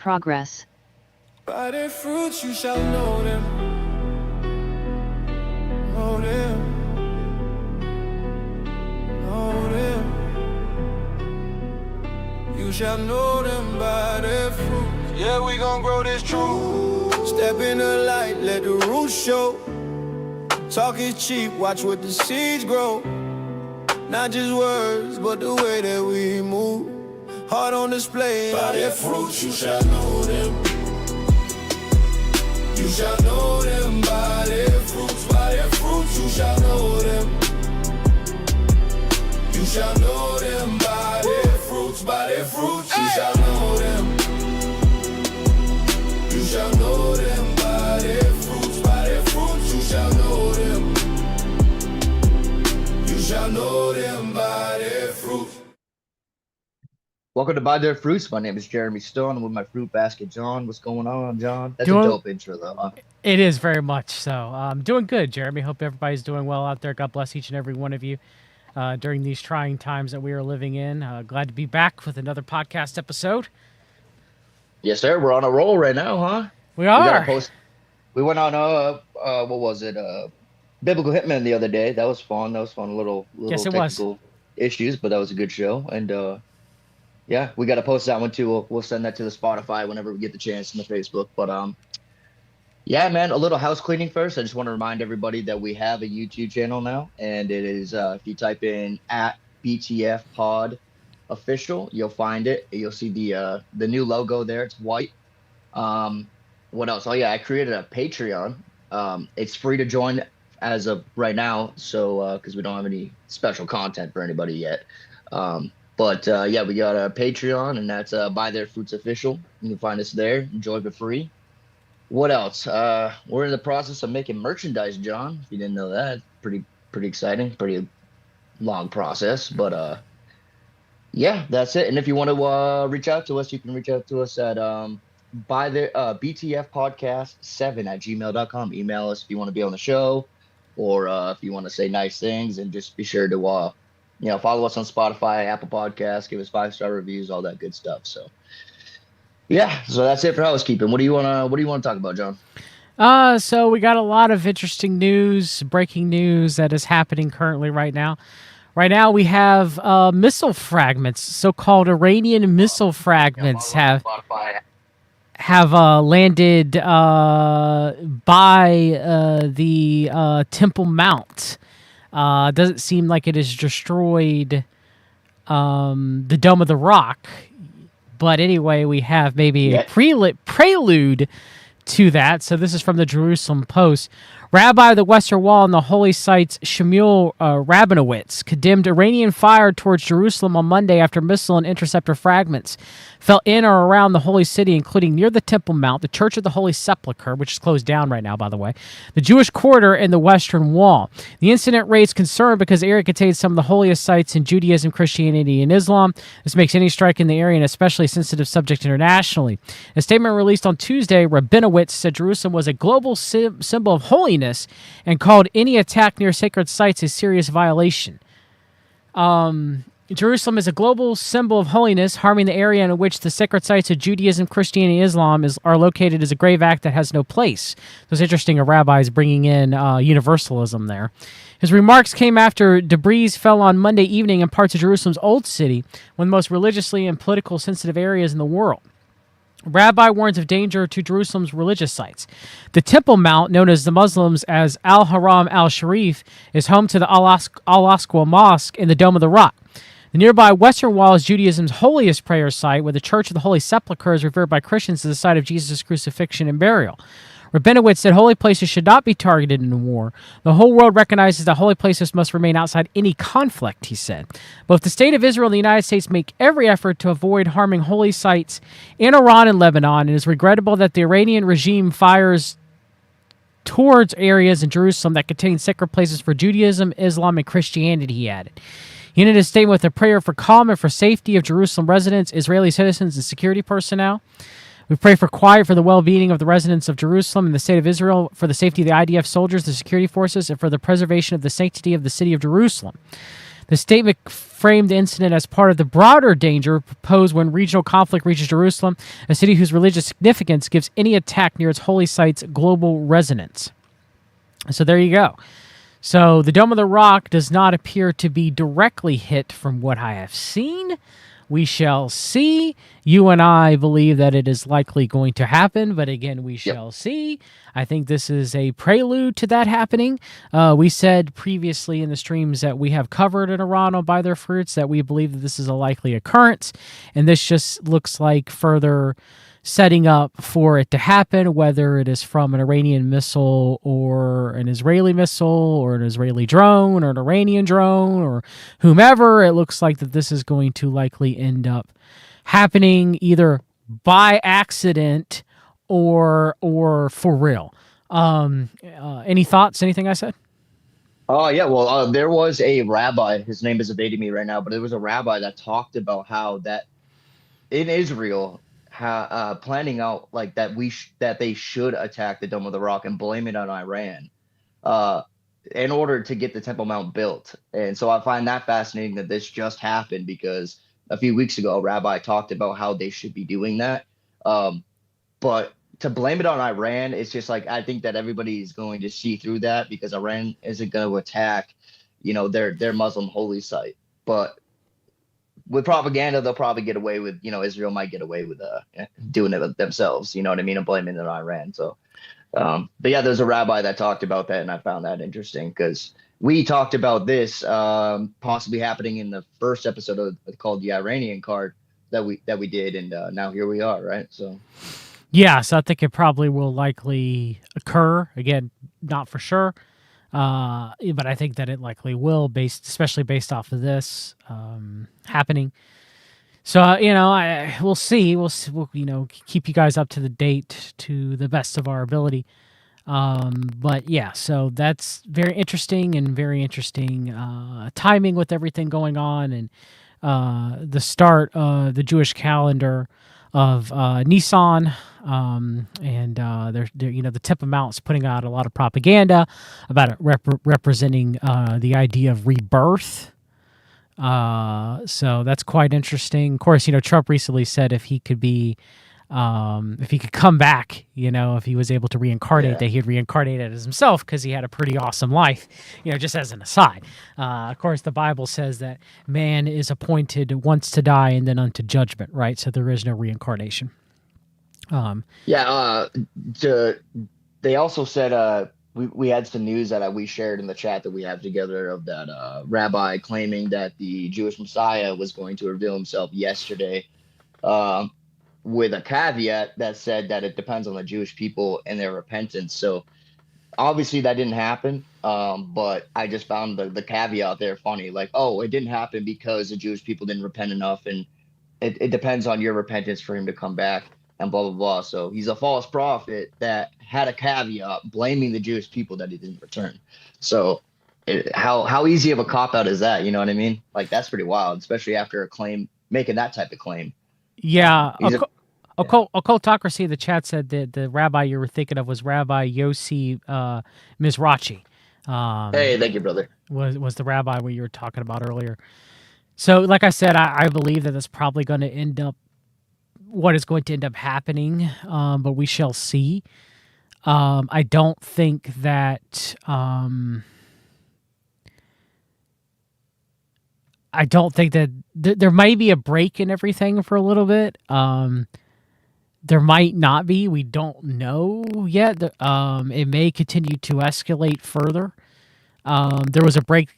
Progress. By their fruits you shall know them. Know them. Know them. You shall know them by their fruits. Yeah, we gon' grow this truth. Step in the light, let the roots show. Talk is cheap, watch what the seeds grow. Not just words, but the way that we move. Heart on display. By their fruits you shall know them. You shall know them by their fruits. By their fruits you shall know them. You shall know them by their fruits. By their fruits you shall know them. You shall know them by their fruits. By their fruits you shall know them. You shall know them by their fruits. Welcome to Buy Their Fruits. My name is Jeremy Stone. I'm with my fruit basket, John. What's going on, John? That's a dope intro, though, huh? It is very much so. Doing good, Jeremy. Hope everybody's doing well out there. God bless each and every one of you during these trying times that we are living in. Glad to be back with another podcast episode. Yes, sir. We're on a roll right now, huh? We are. We went on, what was it? Biblical Hitman the other day. That was fun. That was fun. Little yes, it technical issues, but that was a good show. And, yeah, we got to post that one too. We'll send that to the Spotify whenever we get the chance in the Facebook. But yeah, man, a little house cleaning first. I just want to remind everybody that we have a YouTube channel now, and it is if you type in @BTF Pod Official, you'll find it. You'll see the new logo there. It's white. What else? Oh yeah, I created a Patreon. It's free to join as of right now, so because we don't have any special content for anybody yet. But yeah, we got a Patreon, and that's Buy Their Fruits Official. You can find us there. Enjoy for free. What else? We're in the process of making merchandise, John. If you didn't know that, pretty exciting. Pretty long process, but yeah, that's it. And if you want to reach out to us, you can reach out to us at btfpodcast7@gmail.com. Email us if you want to be on the show, or if you want to say nice things, and just be sure to follow us on Spotify, Apple Podcasts, give us 5-star reviews, all that good stuff. So, yeah, so that's it for housekeeping. What do you want to talk about, John? So we got a lot of interesting news, breaking news that is happening currently right now. Right now we have missile fragments, so-called Iranian missile fragments have landed by the Temple Mount. Doesn't seem like it has destroyed the Dome of the Rock. But anyway, we have maybe a prelude to that. So this is from the Jerusalem Post. Rabbi of the Western Wall and the holy sites Shmuel Rabinowitz condemned Iranian fire towards Jerusalem on Monday after missile and interceptor fragments fell in or around the holy city, including near the Temple Mount, the Church of the Holy Sepulchre, which is closed down right now, by the way, the Jewish quarter, and the Western Wall. The incident raised concern because the area contains some of the holiest sites in Judaism, Christianity, and Islam. This makes any strike in the area an especially sensitive subject internationally. A statement released on Tuesday, Rabinowitz said Jerusalem was a global symbol of holiness and called any attack near sacred sites a serious violation. Jerusalem is a global symbol of holiness. Harming the area in which the sacred sites of Judaism, Christianity, and Islam are located is a grave act that has no place. So it's interesting a rabbi is bringing in universalism there. His remarks came after debris fell on Monday evening in parts of Jerusalem's Old City, one of the most religiously and politically sensitive areas in the world. Rabbi warns of danger to Jerusalem's religious sites. The Temple Mount, known as the Muslims as Al-Haram al-Sharif, is home to the Al-Aqsa Mosque in the Dome of the Rock. The nearby Western Wall is Judaism's holiest prayer site, where the Church of the Holy Sepulchre is revered by Christians as the site of Jesus' crucifixion and burial. Rabinowitz said holy places should not be targeted in war. The whole world recognizes that holy places must remain outside any conflict, he said. Both the State of Israel and the United States make every effort to avoid harming holy sites in Iran and Lebanon. It is regrettable that the Iranian regime fires towards areas in Jerusalem that contain sacred places for Judaism, Islam, and Christianity, he added. He ended his statement with a prayer for calm and for safety of Jerusalem residents, Israeli citizens, and security personnel. We pray for quiet for the well-being of the residents of Jerusalem and the state of Israel, for the safety of the IDF soldiers, the security forces, and for the preservation of the sanctity of the city of Jerusalem. The statement framed the incident as part of the broader danger posed when regional conflict reaches Jerusalem, a city whose religious significance gives any attack near its holy sites global resonance. So there you go. So the Dome of the Rock does not appear to be directly hit from what I have seen. We shall see. You and I believe that it is likely going to happen, but again, we shall see. I think this is a prelude to that happening. We said previously in the streams that we have covered in Iran by their fruits, that we believe that this is a likely occurrence, and this just looks like further setting up for it to happen, whether it is from an Iranian missile or an Israeli missile or an Israeli drone or an Iranian drone or whomever. It looks like that this is going to likely end up happening either by accident or for real. Any thoughts? Anything I said? Oh yeah, well, there was a rabbi. His name is evading me right now, but there was a rabbi that talked about how that in Israel, planning out like that that they should attack the Dome of the Rock and blame it on Iran, in order to get the Temple Mount built. And so I find that fascinating that this just happened, because a few weeks ago, a rabbi talked about how they should be doing that. But to blame it on Iran, it's just like, I think that everybody's going to see through that, because Iran isn't going to attack, their Muslim holy site. But with propaganda, they'll probably get away with, Israel might get away with doing it themselves, you know what I mean, and blaming it on Iran. So, but yeah, there's a rabbi that talked about that, and I found that interesting, because we talked about this possibly happening in the first episode called the Iranian card that we did, and now here we are, right? So. Yeah, so I think it probably will likely occur. Again, not for sure, but I think that it likely will, especially based off of this happening. So we'll see. We'll keep you guys up to the date to the best of our ability. But yeah, so that's very interesting timing with everything going on, and the start of the Jewish calendar of Nisan, and they're the Temple Mount's putting out a lot of propaganda about it representing the idea of rebirth. So that's quite interesting. Of course, Trump recently said if he could come back, if he was able to reincarnate, that he'd reincarnate as himself, because he had a pretty awesome life, just as an aside. Of course, the Bible says that man is appointed once to die and then unto judgment, right? So there is no reincarnation. They also said, we had some news that we shared in the chat that we have together of that rabbi claiming that the Jewish Messiah was going to reveal himself yesterday, with a caveat that said that it depends on the Jewish people and their repentance. So obviously that didn't happen. But I just found the caveat there funny. Like, oh, it didn't happen because the Jewish people didn't repent enough, and it depends on your repentance for him to come back, and blah, blah, blah. So he's a false prophet that had a caveat blaming the Jewish people that he didn't return. So how easy of a cop-out is that? You know what I mean? Like, that's pretty wild, especially after making that type of claim. Yeah. Occultocracy in the chat said that the rabbi you were thinking of was Rabbi Yossi Mizrachi. Hey, thank you, brother. Was the rabbi what you were talking about earlier. So, like I said, I believe that that's probably going to end up what is going to end up happening, but we shall see. I don't think that... I don't think that there might be a break in everything for a little bit. There might not be. We don't know yet. It may continue to escalate further. There was a break,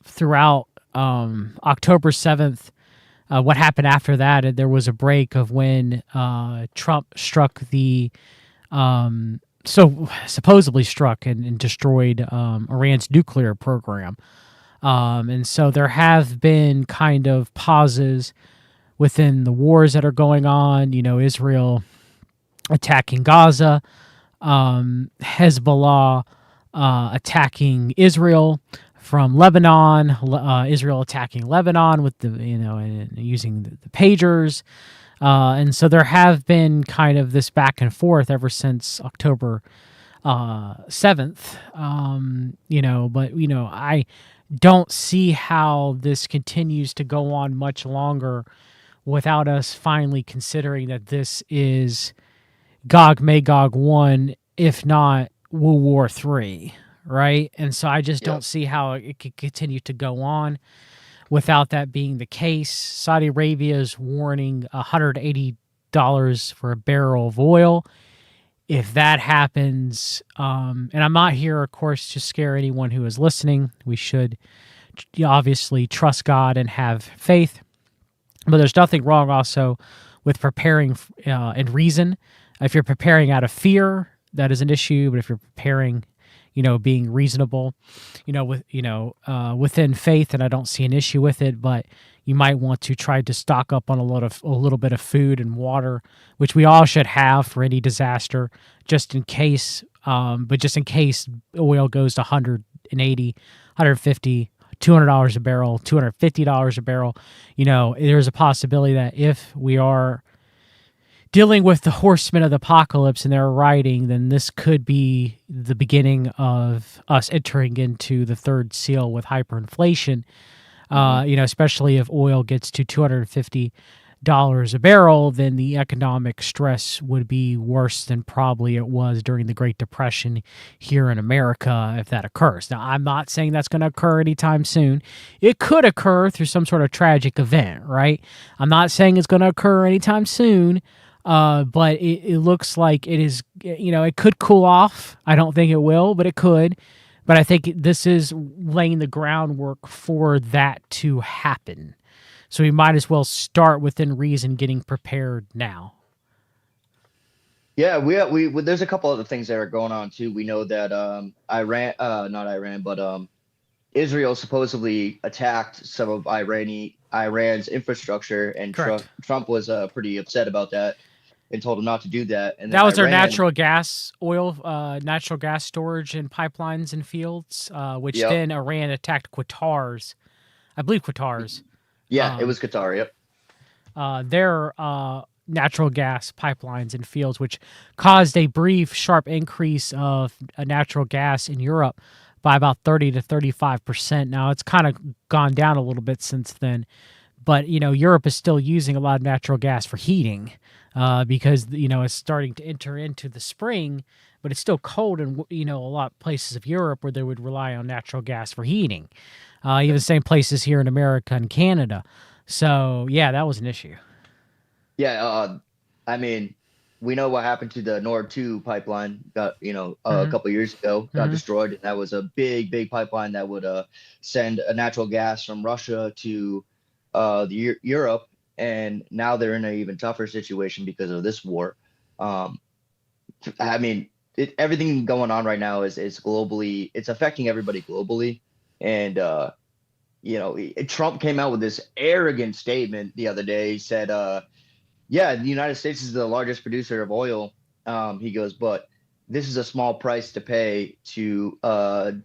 throughout October 7th. What happened after that, there was a break of when Trump struck supposedly struck and destroyed Iran's nuclear program. And so there have been kind of pauses within the wars that are going on, Israel attacking Gaza, Hezbollah attacking Israel from Lebanon, Israel attacking Lebanon with and using the pagers. And so there have been kind of this back and forth ever since October 7th, but don't see how this continues to go on much longer without us finally considering that this is Gog Magog 1, if not World War 3, right? And so I just don't see how it could continue to go on without that being the case. Saudi Arabia is warning $180 for a barrel of oil. If that happens, and I'm not here, of course, to scare anyone who is listening. We should obviously trust God and have faith. But there's nothing wrong also with preparing in reason. If you're preparing out of fear, that is an issue. But if you're preparing, being reasonable, within faith, and I don't see an issue with it. But you might want to try to stock up on a little bit of food and water, which we all should have for any disaster, just in case. But just in case oil goes to 180, 150. $200 a barrel, $250 a barrel, there's a possibility that if we are dealing with the horsemen of the apocalypse and they're riding, then this could be the beginning of us entering into the third seal with hyperinflation, especially if oil gets to $250 a barrel, then the economic stress would be worse than probably it was during the Great Depression here in America if that occurs. Now, I'm not saying that's going to occur anytime soon. It could occur through some sort of tragic event, right? I'm not saying it's going to occur anytime soon, but it looks like it is, it could cool off. I don't think it will, but it could. But I think this is laying the groundwork for that to happen. So we might as well start within reason, getting prepared now. Yeah, we there's a couple other things that are going on too. We know that not Iran, but Israel supposedly attacked some of Iran's infrastructure, and Trump was pretty upset about that and told him not to do that. And that was their natural gas storage and pipelines and fields, which then Iran attacked Qatar's. I believe Qatar's. Yeah, it was Qatar, yep. Their natural gas pipelines and fields, which caused a brief, sharp increase of natural gas in Europe by about 30 to 35%. Now, it's kind of gone down a little bit since then, but, Europe is still using a lot of natural gas for heating because, it's starting to enter into the spring, but it's still cold in, a lot of places of Europe where they would rely on natural gas for heating. Even the same places here in America and Canada. So, yeah, that was an issue. Yeah, I mean, we know what happened to the Nord 2 pipeline. Got a couple of years ago, got destroyed, and that was a big pipeline that would send a natural gas from Russia to Europe, and now they're in an even tougher situation because of this war. I mean, everything going on right now is globally. It's affecting everybody globally. And, Trump came out with this arrogant statement the other day. He said, the United States is the largest producer of oil. He goes, but this is a small price to pay to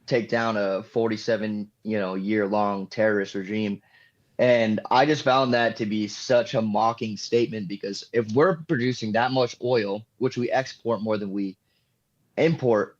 take down a 47, year-long terrorist regime. And I just found that to be such a mocking statement, because if we're producing that much oil, which we export more than we import,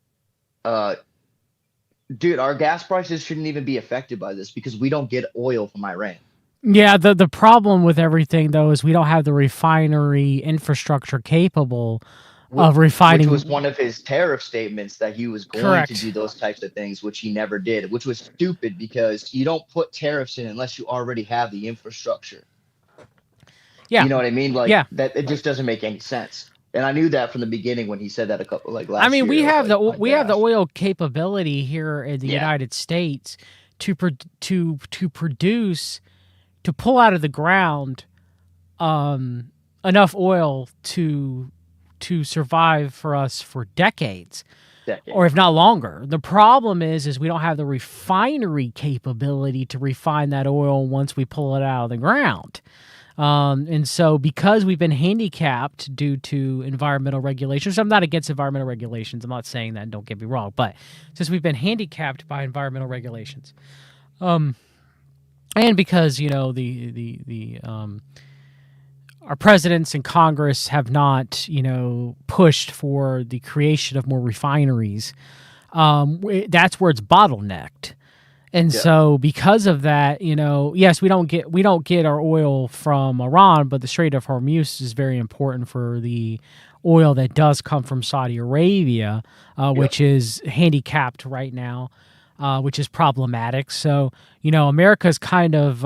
dude, our gas prices shouldn't even be affected by this because we don't get oil from Iran. Yeah, the problem with everything, though, is we don't have the refinery infrastructure capable of refining. Which was one of his tariff statements, that he was going to do those types of things, which he never did, which was stupid because you don't put tariffs in unless you already have the infrastructure. Yeah. You know what I mean? That it just doesn't make any sense. And I knew that from the beginning when he said that last year. We have the oil capability here in the United States to produce, to pull out of the ground enough oil to survive for us for decades, or if not longer. The problem is we don't have the refinery capability to refine that oil once we pull it out of the ground. And so because we've been handicapped due to environmental regulations, I'm not against environmental regulations. I'm not saying that, don't get me wrong, but since we've been handicapped by environmental regulations, and because, our presidents and Congress have not, pushed for the creation of more refineries, that's where it's bottlenecked. And Yeah. so because of that, yes, we don't get our oil from Iran, but the Strait of Hormuz is very important for the oil that does come from Saudi Arabia, Yep. which is handicapped right now, which is problematic. So, America's kind of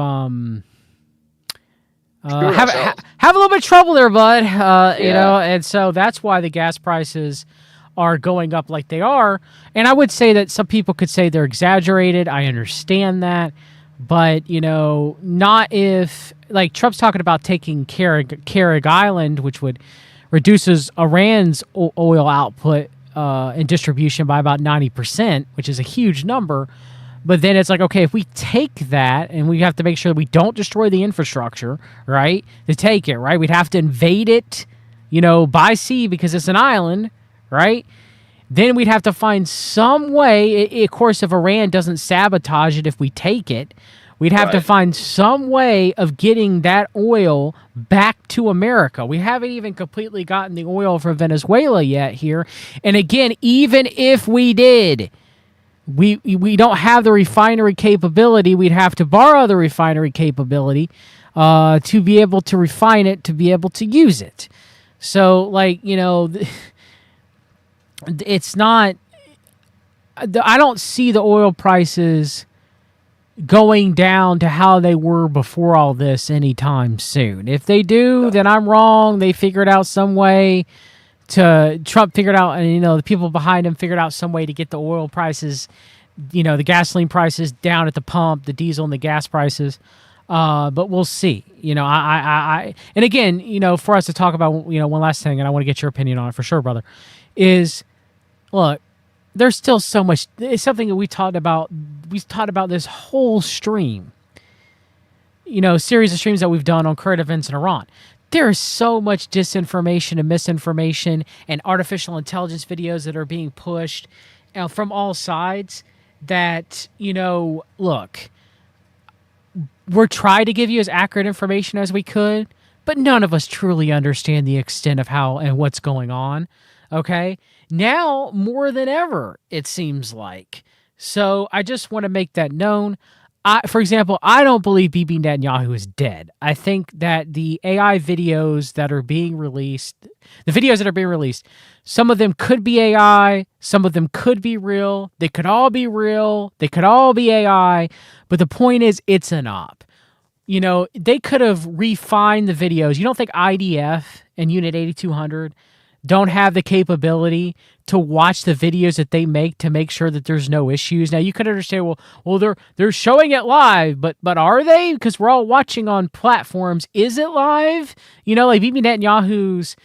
Screwing have a little bit of trouble there, bud. Yeah. And so that's why the gas prices are going up like they are. And I would say that some people could say they're exaggerated. I understand that, but not if like Trump's talking about taking Carrig Island, which would reduces Iran's oil output and distribution by about 90%, which is a huge number. But then it's like, okay, if we take that and we have to make sure that we don't destroy the infrastructure, right? To take it, right? We'd have to invade it, by sea because it's an island, right? Then we'd have to find some way. Of course, if Iran doesn't sabotage it, if we take it, we'd have to Right. find some way of getting that oil back to America. We haven't even completely gotten the oil from Venezuela yet here. And again, even if we did, we don't have the refinery capability. We'd have to borrow the refinery capability to be able to refine it, to be able to use it. So, like, it's not. I don't see the oil prices going down to how they were before all this anytime soon. If they do, then I'm wrong. They figured out some way Trump figured out, and the people behind him figured out some way to get the oil prices, the gasoline prices down at the pump, the diesel and the gas prices. But we'll see. And again, for us to talk about, one last thing, and I want to get your opinion on it for sure, brother, is look, there's still so much. It's something that we talked about. We've taught about this whole stream, series of streams that we've done on current events in Iran. There is so much disinformation and misinformation and artificial intelligence videos that are being pushed from all sides that, look, we're trying to give you as accurate information as we could, but none of us truly understand the extent of how and what's going on. Okay? Now, more than ever, it seems like. So I just want to make that known. For example, I don't believe Bibi Netanyahu is dead. I think that the AI videos that are being released, some of them could be AI, some of them could be real. They could all be real. They could all be AI. But the point is, it's an op. They could have refined the videos. You don't think IDF and Unit 8200 don't have the capability to watch the videos that they make to make sure that there's no issues? Now you could understand, well, they're showing it live, but are they? Because we're all watching on platforms. Is it live? Like Bibi Netanyahu's,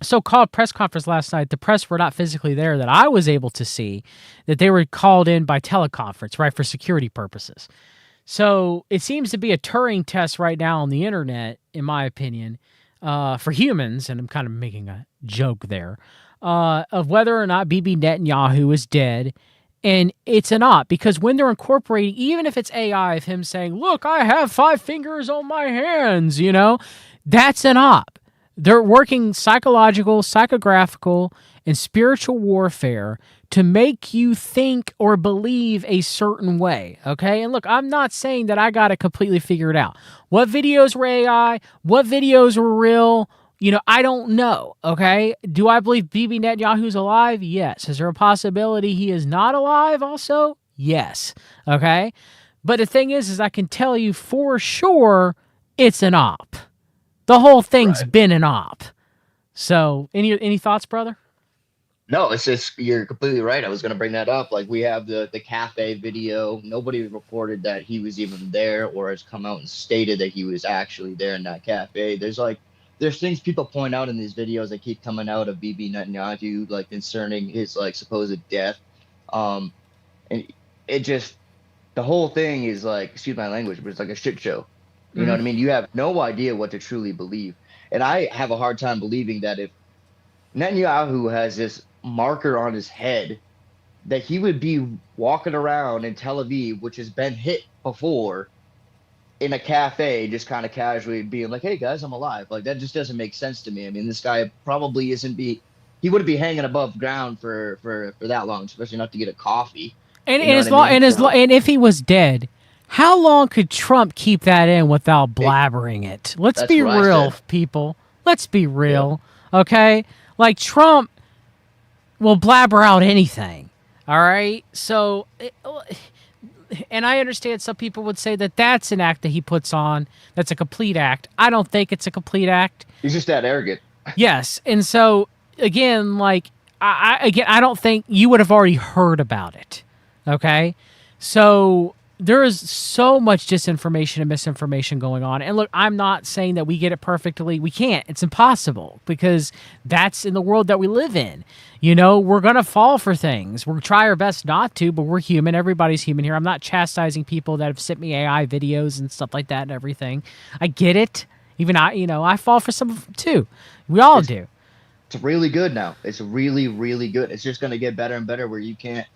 so-called press conference last night. The press were not physically there that I was able to see. That they were called in by teleconference, right, for security purposes. So it seems to be a Turing test right now on the internet, in my opinion. For humans, and I'm kind of making a joke there, of whether or not Bibi Netanyahu is dead. And it's an op, because when they're incorporating, even if it's AI of him saying, look, I have 5 fingers on my hands, that's an op. They're working psychological, psychographical, and spiritual warfare to make you think or believe a certain way, okay? And look, I'm not saying that I got it completely figured out. What videos were AI? What videos were real? I don't know, okay? Do I believe Bibi Netanyahu's alive? Yes. Is there a possibility he is not alive also? Yes, okay? But the thing is I can tell you for sure it's an op. The whole thing's Right. been an op. So, any thoughts, brother? No, it's just you're completely right. I was gonna bring that up. Like we have the cafe video. Nobody reported that he was even there or has come out and stated that he was actually there in that cafe. There's things people point out in these videos that keep coming out of Bibi Netanyahu, like concerning his like supposed death. And it just the whole thing is like, excuse my language, but it's like a shit show. You know what I mean? You have no idea what to truly believe. And I have a hard time believing that if Netanyahu has this marker on his head, that he would be walking around in Tel Aviv, which has been hit before, in a cafe, just kind of casually being like, hey guys, I'm alive. Like that just doesn't make sense to me. I mean, this guy probably he wouldn't be hanging above ground for that long, especially not to get a coffee. And You know as what I long mean? and if he was dead, how long could Trump keep that in without blabbering it? Let's That's be what I real, said. people. Let's be real. Okay? Like Trump will blabber out anything. All right? So and I understand some people would say that that's an act that he puts on. That's a complete act. I don't think it's a complete act. He's just that arrogant. Yes, and so again, like I don't think you would have already heard about it. Okay, so there is so much disinformation and misinformation going on. And look, I'm not saying that we get it perfectly. We can't. It's impossible because that's in the world that we live in. You know, we're gonna fall for things. We'll try our best not to, but we're human. Everybody's human here. I'm not chastising people that have sent me AI videos and stuff like that and everything. I get it. Even I fall for some of them too. We all do. It's really good now. It's really, really good. It's just gonna get better and better where you can't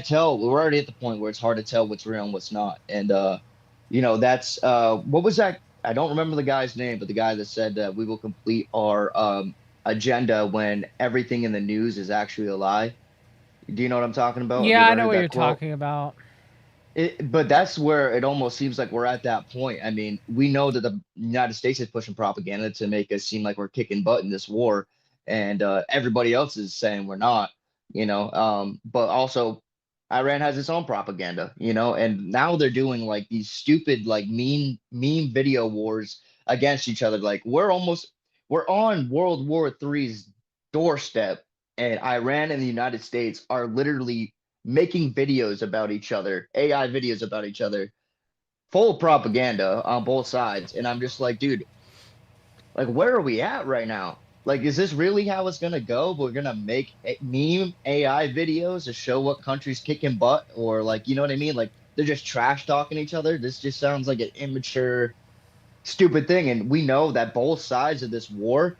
tell. We're already at the point where it's hard to tell what's real and what's not. And that's what was that? I don't remember the guy's name, but the guy that said that we will complete our agenda when everything in the news is actually a lie. Do you know what I'm talking about? Have you Yeah, I ever know heard what that you're quote? talking about. But that's where it almost seems like we're at that point. I mean, we know that the United States is pushing propaganda to make us seem like we're kicking butt in this war, and everybody else is saying we're not. But also Iran has its own propaganda. And now they're doing like these stupid like meme video wars against each other. Like we're on World War III's doorstep, and Iran and the United States are literally making videos about each other, AI videos about each other, full of propaganda on both sides. And I'm just like, dude, like, where are we at right now? Like, is this really how it's gonna go? We're gonna make meme AI videos to show what country's kicking butt, or like, you know what I mean? Like, they're just trash talking each other. This just sounds like an immature, stupid thing. And we know that both sides of this war,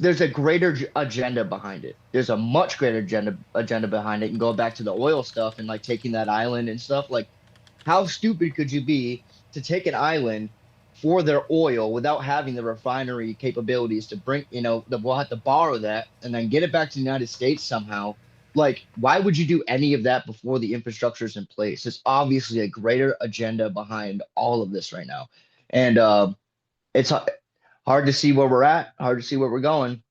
there's a greater agenda behind it. There's a much greater agenda behind it. And go back to the oil stuff and like taking that island and stuff. Like, how stupid could you be to take an island for their oil without having the refinery capabilities to bring, we'll have to borrow that and then get it back to the United States somehow. Like, why would you do any of that before the infrastructure is in place? There's obviously a greater agenda behind all of this right now. And it's hard to see where we're at, hard to see where we're going.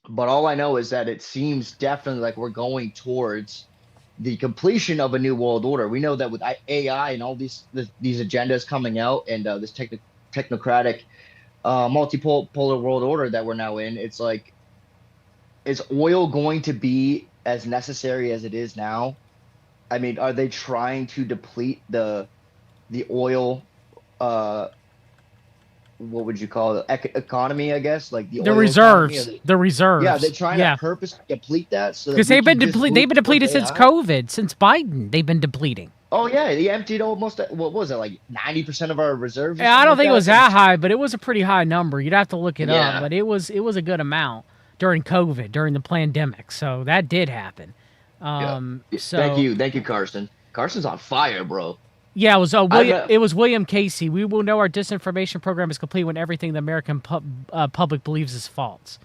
But all I know is that it seems definitely like we're going towards the completion of a new world order. We know that with AI and all these agendas coming out, and this technocratic multipolar world order that we're now in, it's like, is oil going to be as necessary as it is now? I mean, are they trying to deplete the oil what would you call it, economy, I guess, like the The oil economy? reserves. The reserves. Yeah, they're trying to Yeah. purpose deplete that so that Because we they've been can just move depleted towards since AI. COVID, since Biden. They've been depleting. Oh yeah, he emptied almost, what was it, like 90% of our reserves? Or Yeah, I something don't like think it was that that high, but it was a pretty high number. You'd have to look it up, Yeah. but it was a good amount during COVID, during the pandemic. So that did happen. Yeah. So Thank you, Carson. Carson's on fire, bro. yeah, it was I've, it was William Casey. We will know our disinformation program is complete when everything the American public believes is false.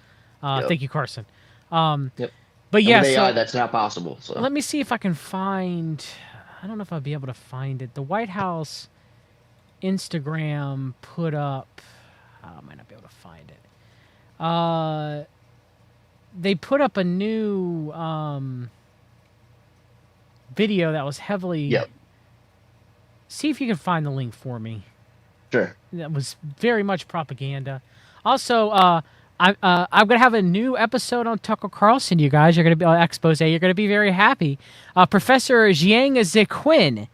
Yep. Thank you, Carson. Yep. But And yeah, with AI, so that's not possible. So let me see if I can find. I don't know if I'll be able to find it. The White House Instagram put up. I might not be able to find it. They put up a new video that was heavily. Yep. See if you can find the link for me. Sure. That was very much propaganda. Also, I'm gonna have a new episode on Tucker Carlson. You guys are gonna be expose. You're gonna be very happy. Professor Jiang Zequin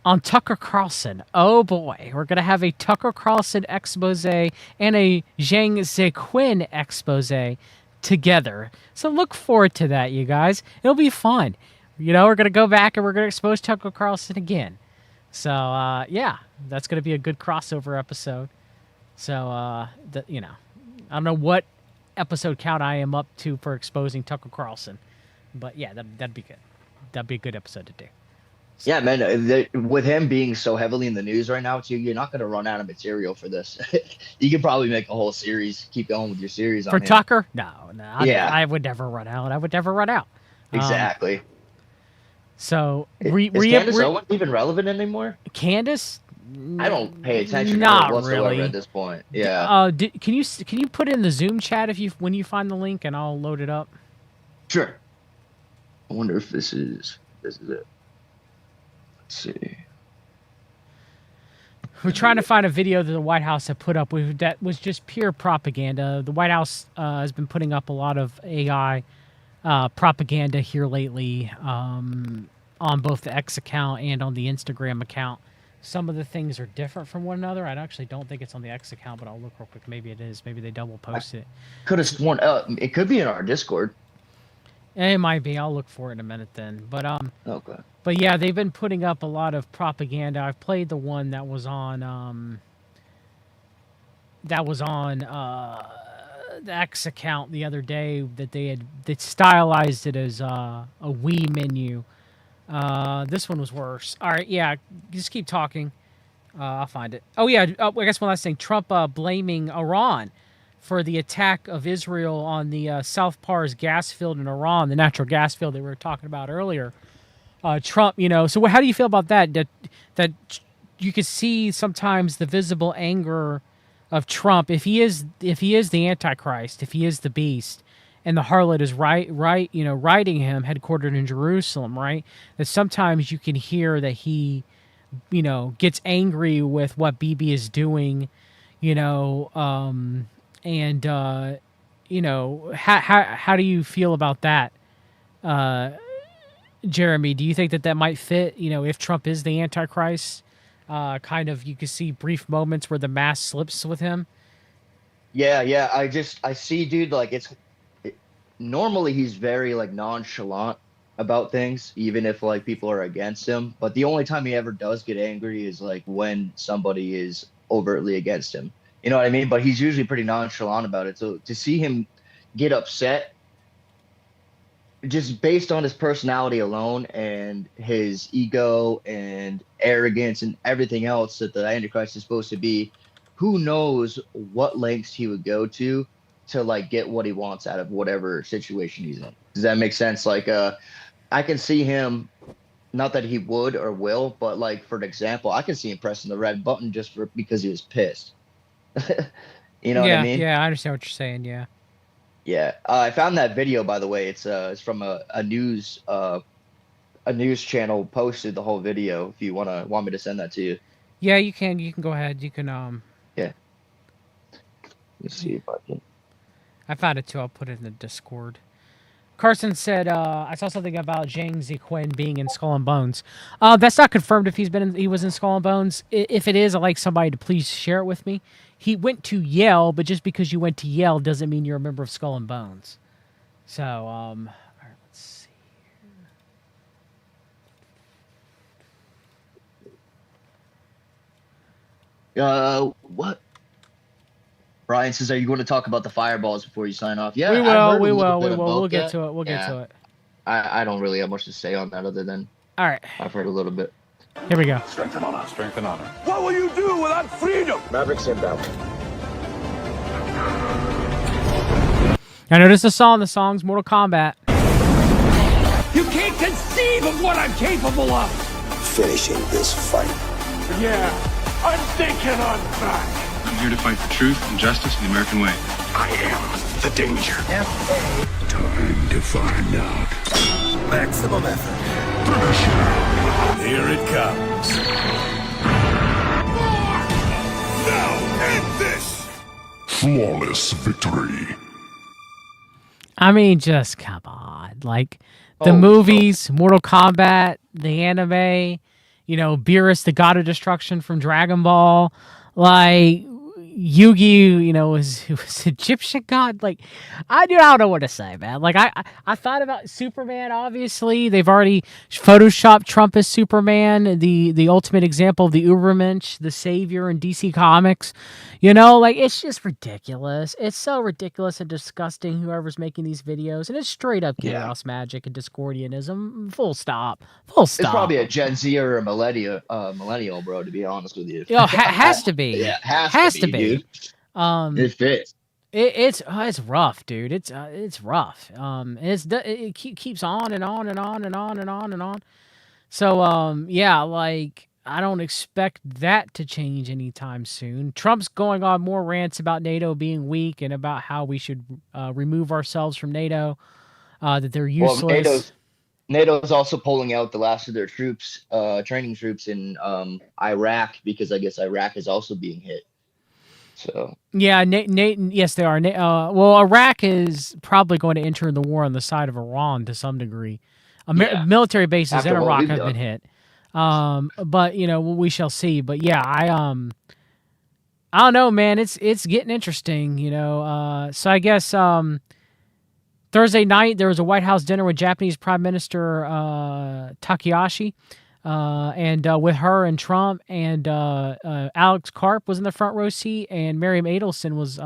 on Tucker Carlson. Oh boy, we're gonna have a Tucker Carlson expose and a Jiang Zequin expose together. So look forward to that, you guys. It'll be fun. We're gonna go back and we're gonna expose Tucker Carlson again. So yeah, that's gonna be a good crossover episode. So I don't know what episode count I am up to for exposing Tucker Carlson, but yeah, that'd be good. That'd be a good episode to do. So, Yeah, man. With him being so heavily in the news right now, too, you're not going to run out of material for this. You could probably make a whole series. Keep going with your series on for him. Tucker, no, Yeah. I would never run out. I would never run out. Exactly. So Is Candace Owens even relevant anymore? Candace? I don't pay attention to her Not whatsoever really at this point. Yeah. Can you put it in the Zoom chat when you find the link, and I'll load it up. Sure. I wonder if this is it. Let's see. We're trying to find a video that the White House had put up that was just pure propaganda. The White House has been putting up a lot of AI propaganda here lately on both the X account and on the Instagram account. Some of the things are different from one another. I actually don't think it's on the X account, but I'll look real quick. Maybe it is. Maybe they double post it. Could have sworn it could be in our Discord. It might be. I'll look for it in a minute then. But Okay. But yeah, they've been putting up a lot of propaganda. I've played the one that was on the X account the other day that they stylized it as a Wii menu. This one was worse. All right, yeah, just keep talking. I'll find it. Oh yeah, I guess one last thing. Trump blaming Iran for the attack of Israel on the South Pars gas field in Iran, the natural gas field that we were talking about earlier. Trump, so how do you feel about that? That you could see sometimes the visible anger of Trump if he is the Antichrist, if he is the beast, and the harlot is riding him, headquartered in Jerusalem, right? That sometimes you can hear that he, gets angry with what Bibi is doing, how do you feel about that? Jeremy, do you think that might fit, if Trump is the Antichrist? You could see brief moments where the mask slips with him. Yeah. I see, dude, like normally he's very like nonchalant about things, even if like people are against him. But the only time he ever does get angry is like when somebody is overtly against him. You know what I mean? But he's usually pretty nonchalant about it. So to see him get upset just based on his personality alone and his ego and arrogance and everything else that the Antichrist is supposed to be, who knows what lengths he would go to like get what he wants out of whatever situation he's in. Does that make sense? Like, I can see him, not that he would or will, but like, for an example, I can see him pressing the red button just because he was pissed. You know what I mean? Yeah, I understand what you're saying. Yeah. Yeah, I found that video, by the way. It's from a news channel posted the whole video. If you want me to send that to you. Yeah, you can go ahead. You can Yeah. Let's see if I can. I found it too. I'll put it in the Discord. Carson said, I saw something about Zhang Ziquan being in Skull and Bones. That's not confirmed if he was in Skull and Bones. If it is, I'd like somebody to please share it with me. He went to Yale, but just because you went to Yale doesn't mean you're a member of Skull and Bones. So, all right, let's see here. What? Brian says, are you going to talk about the fireballs before you sign off? Yeah, we will. We'll get to it. We'll get to it. I don't really have much to say on that other than all right. I've heard a little bit. Here we go. Strength and honor. Strength and honor. What will you do without freedom? Mavericks inbound. I noticed the song's Mortal Kombat. You can't conceive of what I'm capable of! Finishing this fight. Yeah, I'm thinking I'm back. I'm here to fight for truth and justice in the American way. I am the danger. Time to find out. Maximum effort. Here it comes. Now end this! Flawless victory. I mean, just come on. Like, the movies, Mortal Kombat, the anime, Beerus, the God of Destruction from Dragon Ball, like, Yu-Gi-Oh, was Egyptian god. Like, I don't know what to say, man. Like, I thought about Superman. Obviously, they've already photoshopped Trump as Superman, the ultimate example of the Ubermensch, the savior in DC Comics. Like, it's just ridiculous. It's so ridiculous and disgusting. Whoever's making these videos, and it's straight up chaos magic and Discordianism. Full stop. It's probably a Gen Z or a millennial, bro. To be honest with you, has to be. Yeah, has to be. Dude. It fits. It's rough, dude. It's rough. It keeps on and on and on and on and on and on. So, yeah, like I don't expect that to change anytime soon. Trump's going on more rants about NATO being weak and about how we should remove ourselves from NATO, that they're Well, useless. NATO's also pulling out the last of their troops, training troops in Iraq because I guess Iraq is also being hit. So Yeah, yes, they are. Well, Iraq is probably going to enter the war on the side of Iran to some degree. yeah, Military bases in after what Iraq we've have been done. hit, but we shall see. But yeah, I don't know, man. It's getting interesting, So I guess Thursday night there was a White House dinner with Japanese Prime Minister Takahashi, and with her and Trump and Alex Karp was in the front row seat, and Miriam Adelson was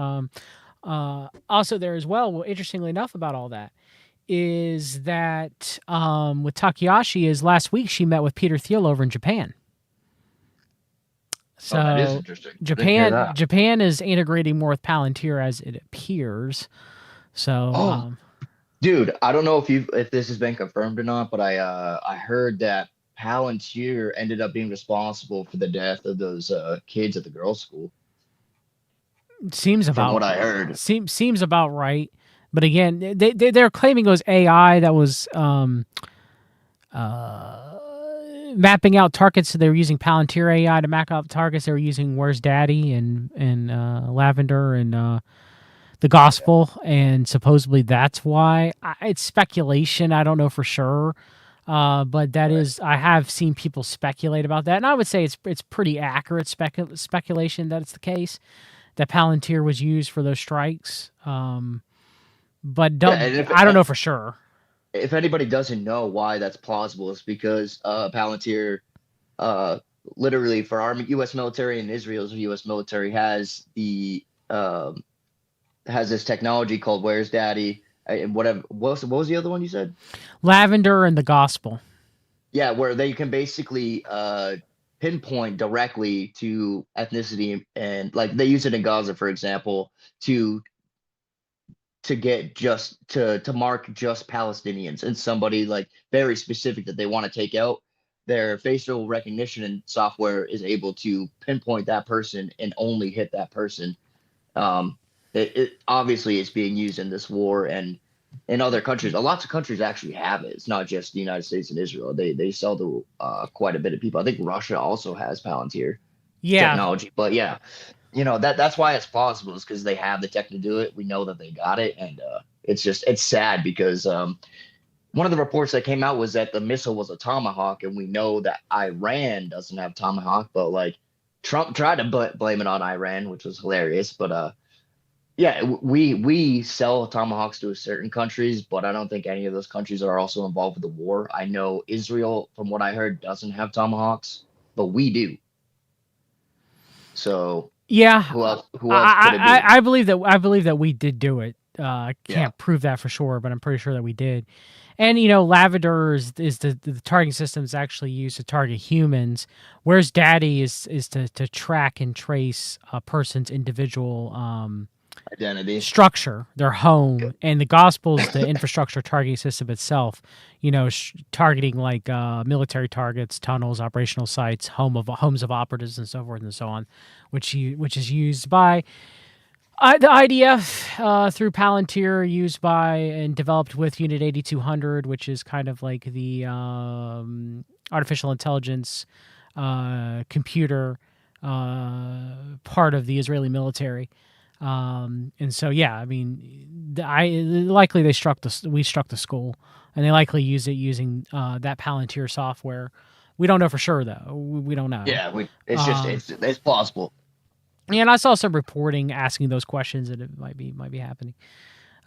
also there as well. Well, interestingly enough, about all that is that with Takahashi is last week she met with Peter Thiel over in Japan. Oh, that is So interesting. Didn't hear that. Japan is integrating more with Palantir as it appears. So Oh, dude, I don't know if this has been confirmed or not, but I heard that Palantir ended up being responsible for the death of those kids at the girls' school. seems From about what I heard. seems about right. But again, they're claiming it was AI that was mapping out targets. So they were using Palantir AI to map out targets. They were using Where's Daddy and Lavender and the Gospel, and supposedly that's why. It's speculation. I don't know for sure. But that is, I have seen people speculate about that, and I would say it's pretty accurate speculation that it's the case that Palantir was used for those strikes. But Yeah, and if I don't know for sure. if anybody doesn't know why that's plausible, it's because Palantir, uh, literally for our U.S. military and Israel's U.S. military has this technology called Where's Daddy and whatever. What was the other one you said? Lavender and the Gospel. Yeah, where they can basically pinpoint directly to ethnicity, and like they use it in Gaza, for example, to get just to mark just Palestinians and somebody like very specific that they want to take out. Their facial recognition software is able to pinpoint that person and only hit that person. Um, it obviously is being used in this war and in other countries. Lots of countries actually have it. It's not just the United States and Israel. They sell to quite a bit of people. I think Russia also has Palantir Yeah, technology. But yeah, that's why it's possible is because they have the tech to do it. We know that they got it, and it's sad because one of the reports that came out was that the missile was a Tomahawk, and we know that Iran doesn't have Tomahawk, but like Trump tried to blame it on Iran, which was hilarious. But yeah, we sell Tomahawks to certain countries, but I don't think any of those countries are also involved with the war. I know Israel, from what I heard, doesn't have Tomahawks, but we do. So yeah. who else could it be? I believe that we did do it. I Yeah. can't prove that for sure, but I'm pretty sure that we did. And Lavender is the targeting system is actually used to target humans. Whereas Daddy is to track and trace a person's individual Identity. structure, their home, and the Gospel's the infrastructure targeting system itself. Targeting like military targets, tunnels, operational sites, homes of operatives, and so forth and so on, which is used by the IDF through Palantir, used by and developed with Unit 8200, which is kind of like the artificial intelligence computer part of the Israeli military. And so, yeah, I mean, likely we struck the school, and they likely use it using that Palantir software. We don't know for sure, though. We don't know. Yeah, it's plausible. And I saw some reporting asking those questions, and it might be happening.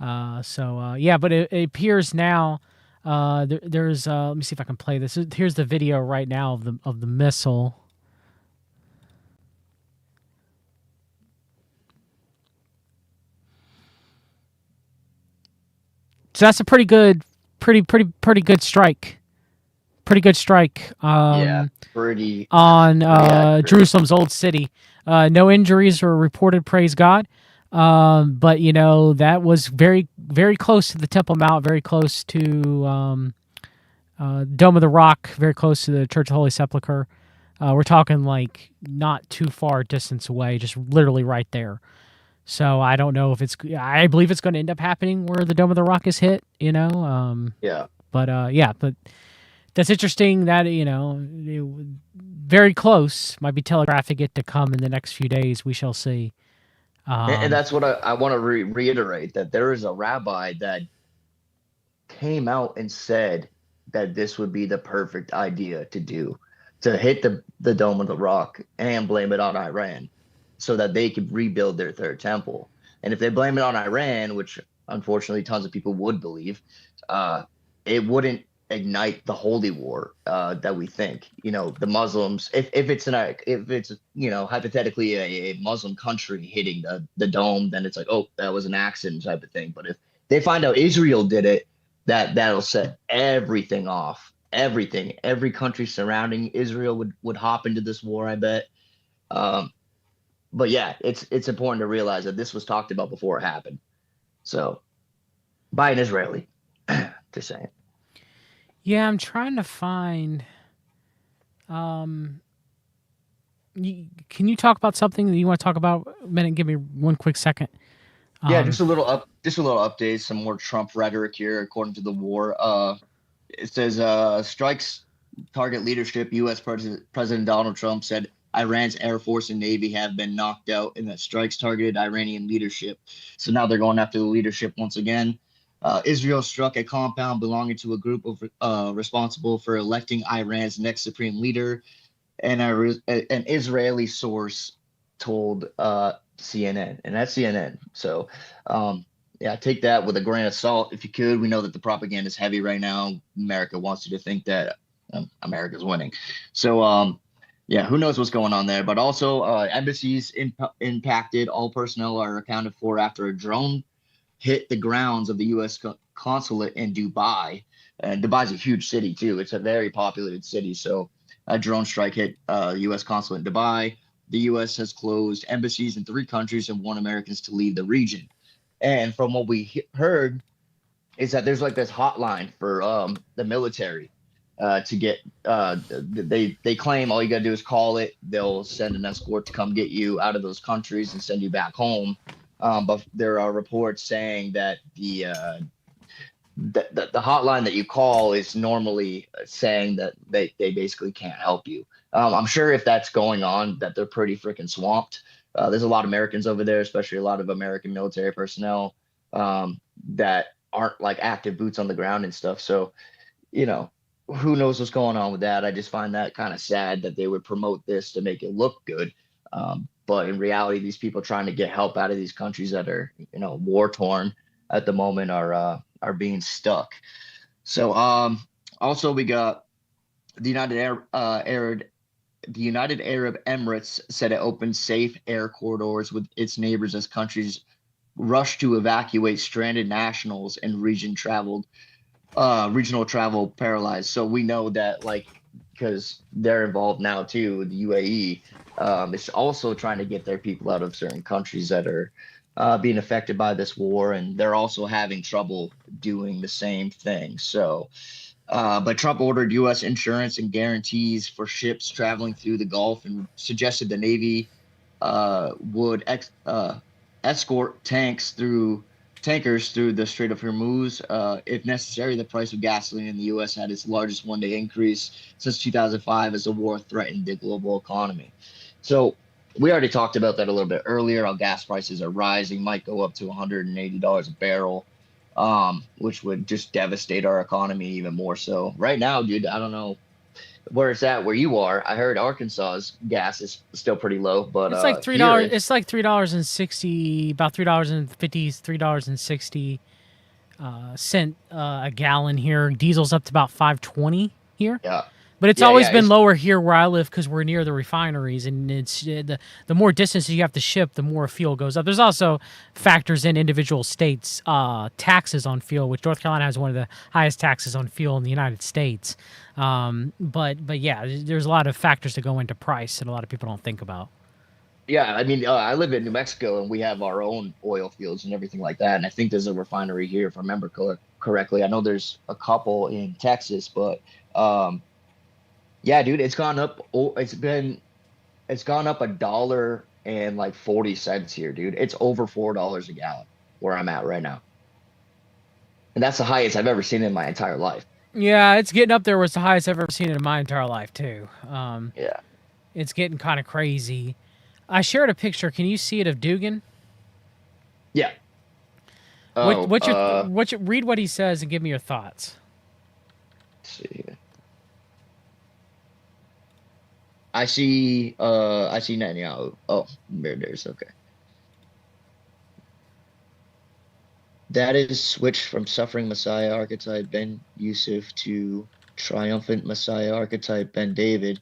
Yeah, but it appears now. There's let me see if I can play this. Here's the video right now of the missile. So that's a pretty good strike. Pretty good strike. Yeah, pretty On accurate. Jerusalem's old city. No injuries were reported, praise God. But that was very, very close to the Temple Mount, very close to Dome of the Rock, very close to the Church of the Holy Sepulchre. We're talking like not too far distance away, just literally right there. So I don't know if I believe it's going to end up happening where the Dome of the Rock is hit, Yeah. But that's interesting that, very close, might be telegraphing it to come in the next few days. We shall see. And that's what I want to reiterate, that there is a rabbi that came out and said that this would be the perfect idea to do, to hit the Dome of the Rock and blame it on Iran so that they could rebuild their third temple. And if they blame it on Iran, which unfortunately tons of people would believe, it wouldn't ignite the holy war that we think. The Muslims, if it's hypothetically a Muslim country hitting the dome, then it's like, oh, that was an accident type of thing. But if they find out Israel did it, that'll set everything off. Every country surrounding Israel would hop into this war, I bet. But yeah, it's important to realize that this was talked about before it happened. So by an Israeli, just saying. Yeah, I'm trying to find. Can you talk about something that you want to talk about a minute? Give me one quick second. Yeah, just a little update, some more Trump rhetoric here. According to the war, it says strikes target leadership. U.S. President Donald Trump said Iran's Air Force and Navy have been knocked out, and that strikes targeted Iranian leadership. So now they're going after the leadership once again. Israel struck a compound belonging to a group of responsible for electing Iran's next supreme leader, and an Israeli source told CNN, and that's CNN. So, yeah, take that with a grain of salt if you could. We know that the propaganda is heavy right now. America wants you to think that America's winning. So, yeah, who knows what's going on there? But also, embassies impacted. All personnel are accounted for after a drone hit the grounds of the U.S. consulate in Dubai. And Dubai's a huge city, too. It's a very populated city. So a drone strike hit U.S. consulate in Dubai. The U.S. has closed embassies in 3 countries and warned Americans to leave the region. And from what we heard is that there's like this hotline for the military to get they claim all you got to do is call it. They'll send an escort to come get you out of those countries and send you back home. But there are reports saying that the hotline that you call is normally saying that they basically can't help you. I'm sure if that's going on, that they're pretty freaking swamped. There's a lot of Americans over there, especially a lot of American military personnel that aren't like active boots on the ground and stuff. So, who knows what's going on with that. I just find that kind of sad that they would promote this to make it look good. But in reality, these people trying to get help out of these countries that are, war torn at the moment are being stuck. So also we got the United Arab Emirates said it opened safe air corridors with its neighbors as countries rush to evacuate stranded nationals and regional travel paralyzed. So we know that because they're involved now too, the UAE. It's also trying to get their people out of certain countries that are being affected by this war, and they're also having trouble doing the same thing. So, but Trump ordered U.S. insurance and guarantees for ships traveling through the Gulf and suggested the Navy would escort tankers through the Strait of Hormuz. If necessary, the price of gasoline in the U.S. had its largest one-day increase since 2005 as the war threatened the global economy. So we already talked about that a little bit earlier. How gas prices are rising, might go up to $180 a barrel, which would just devastate our economy even more so. Right now, dude, I don't know where it's at where you are. I heard Arkansas's gas is still pretty low, but it's like $3. It's like $3.60, about $3.50, $3.60 cent a gallon here. Diesel's up to about $5.20 here. Yeah. But it's always been lower here where I live because we're near the refineries, and it's the more distance you have to ship, the more fuel goes up. There's also factors in individual states' taxes on fuel, which North Carolina has one of the highest taxes on fuel in the United States. But yeah, there's a lot of factors that go into price that a lot of people don't think about. Yeah, I mean, I live in New Mexico and we have our own oil fields and everything like that. And I think there's a refinery here, if I remember correctly. I know there's a couple in Texas, but yeah, dude, it's gone up. It's gone up $1.40 here, dude. It's over $4 a gallon where I'm at right now, and that's the highest I've ever seen in my entire life. Yeah, it's getting up there. Was the highest I've ever seen in my entire life too. Yeah, It's getting kind of crazy. I shared a picture. Can you see it of Dugan? yeah. Oh, Read what he says and give me your thoughts. let's see here. I see Netanyahu. Oh, there it is. Okay. That is switched from suffering Messiah archetype Ben Yusuf to triumphant Messiah archetype Ben David.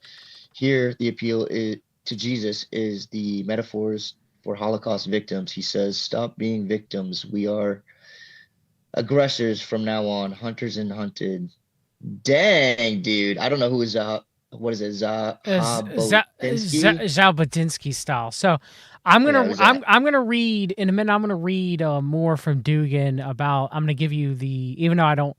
Here, the appeal to Jesus is the metaphors for Holocaust victims. He says, "Stop being victims. We are aggressors from now on, hunters and hunted." Dang, dude. I don't know who is what is it? Zabotinsky? Zalbatinsky style. So I'm gonna read in a minute. I'm gonna read more from Dugan about. I'm gonna give you even though I don't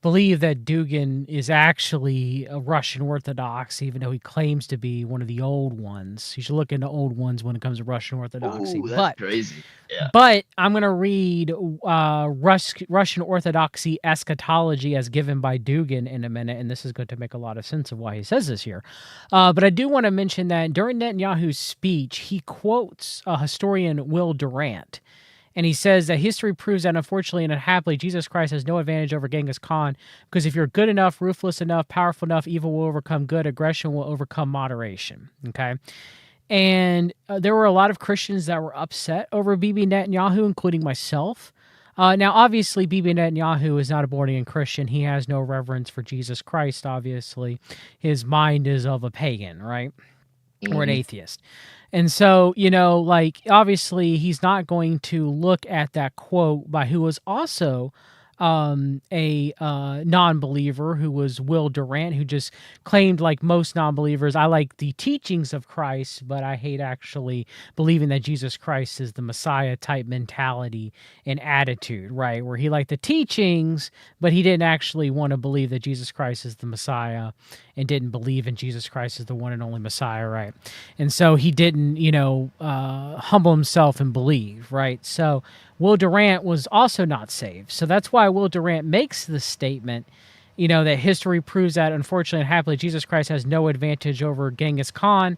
believe that Dugan is actually a Russian Orthodox, even though he claims to be one of the old ones. You should look into old ones when it comes to Russian Orthodoxy. Ooh, that's crazy. Yeah. But I'm going to read Russian Orthodoxy eschatology as given by Dugan in a minute, and this is going to make a lot of sense of why he says this here. But I do want to mention that during Netanyahu's speech, he quotes historian Will Durant. And he says that history proves that, unfortunately and unhappily, Jesus Christ has no advantage over Genghis Khan, because if you're good enough, ruthless enough, powerful enough, evil will overcome good, aggression will overcome moderation. Okay? And there were a lot of Christians that were upset over Bibi Netanyahu, including myself. Now, obviously, Bibi Netanyahu is not a born-again Christian. He has no reverence for Jesus Christ, obviously. His mind is of a pagan, right? Or an atheist. And so, obviously he's not going to look at that quote by who was also a non-believer, who was Will Durant, who just claimed, like most non-believers, I like the teachings of Christ, but I hate actually believing that Jesus Christ is the Messiah type mentality and attitude, right? Where he liked the teachings, but he didn't actually want to believe that Jesus Christ is the Messiah and didn't believe in Jesus Christ as the one and only Messiah, right? And so he didn't, humble himself and believe, right? So Will Durant was also not saved. So that's why Will Durant makes the statement, that history proves that, unfortunately and happily, Jesus Christ has no advantage over Genghis Khan,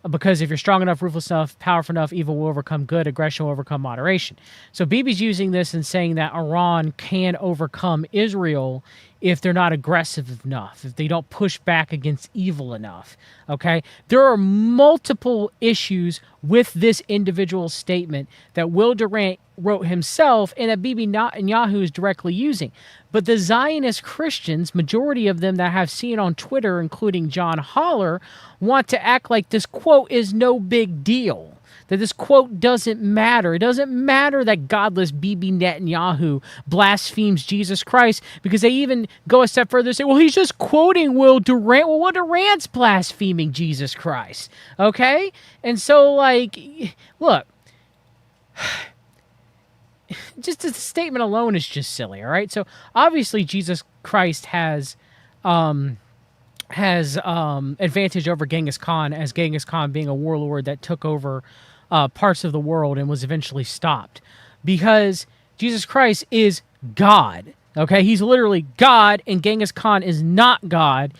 because if you're strong enough, ruthless enough, powerful enough, evil will overcome good, aggression will overcome moderation. So Bibi's using this and saying that Iran can overcome Israel if they're not aggressive enough, if they don't push back against evil enough, okay? There are multiple issues with this individual statement that Will Durant wrote himself and that Bibi Netanyahu is directly using. But the Zionist Christians, majority of them that I've seen on Twitter, including John Holler, want to act like this quote is no big deal, that this quote doesn't matter. It doesn't matter that godless Bibi Netanyahu blasphemes Jesus Christ, because they even go a step further and say, well, he's just quoting Will Durant. Well, Will Durant's blaspheming Jesus Christ, okay? And so, look, just the statement alone is just silly, all right? So obviously Jesus Christ has advantage over Genghis Khan, as Genghis Khan being a warlord that took over parts of the world and was eventually stopped, because Jesus Christ is God, okay? He's literally God, and Genghis Khan is not God.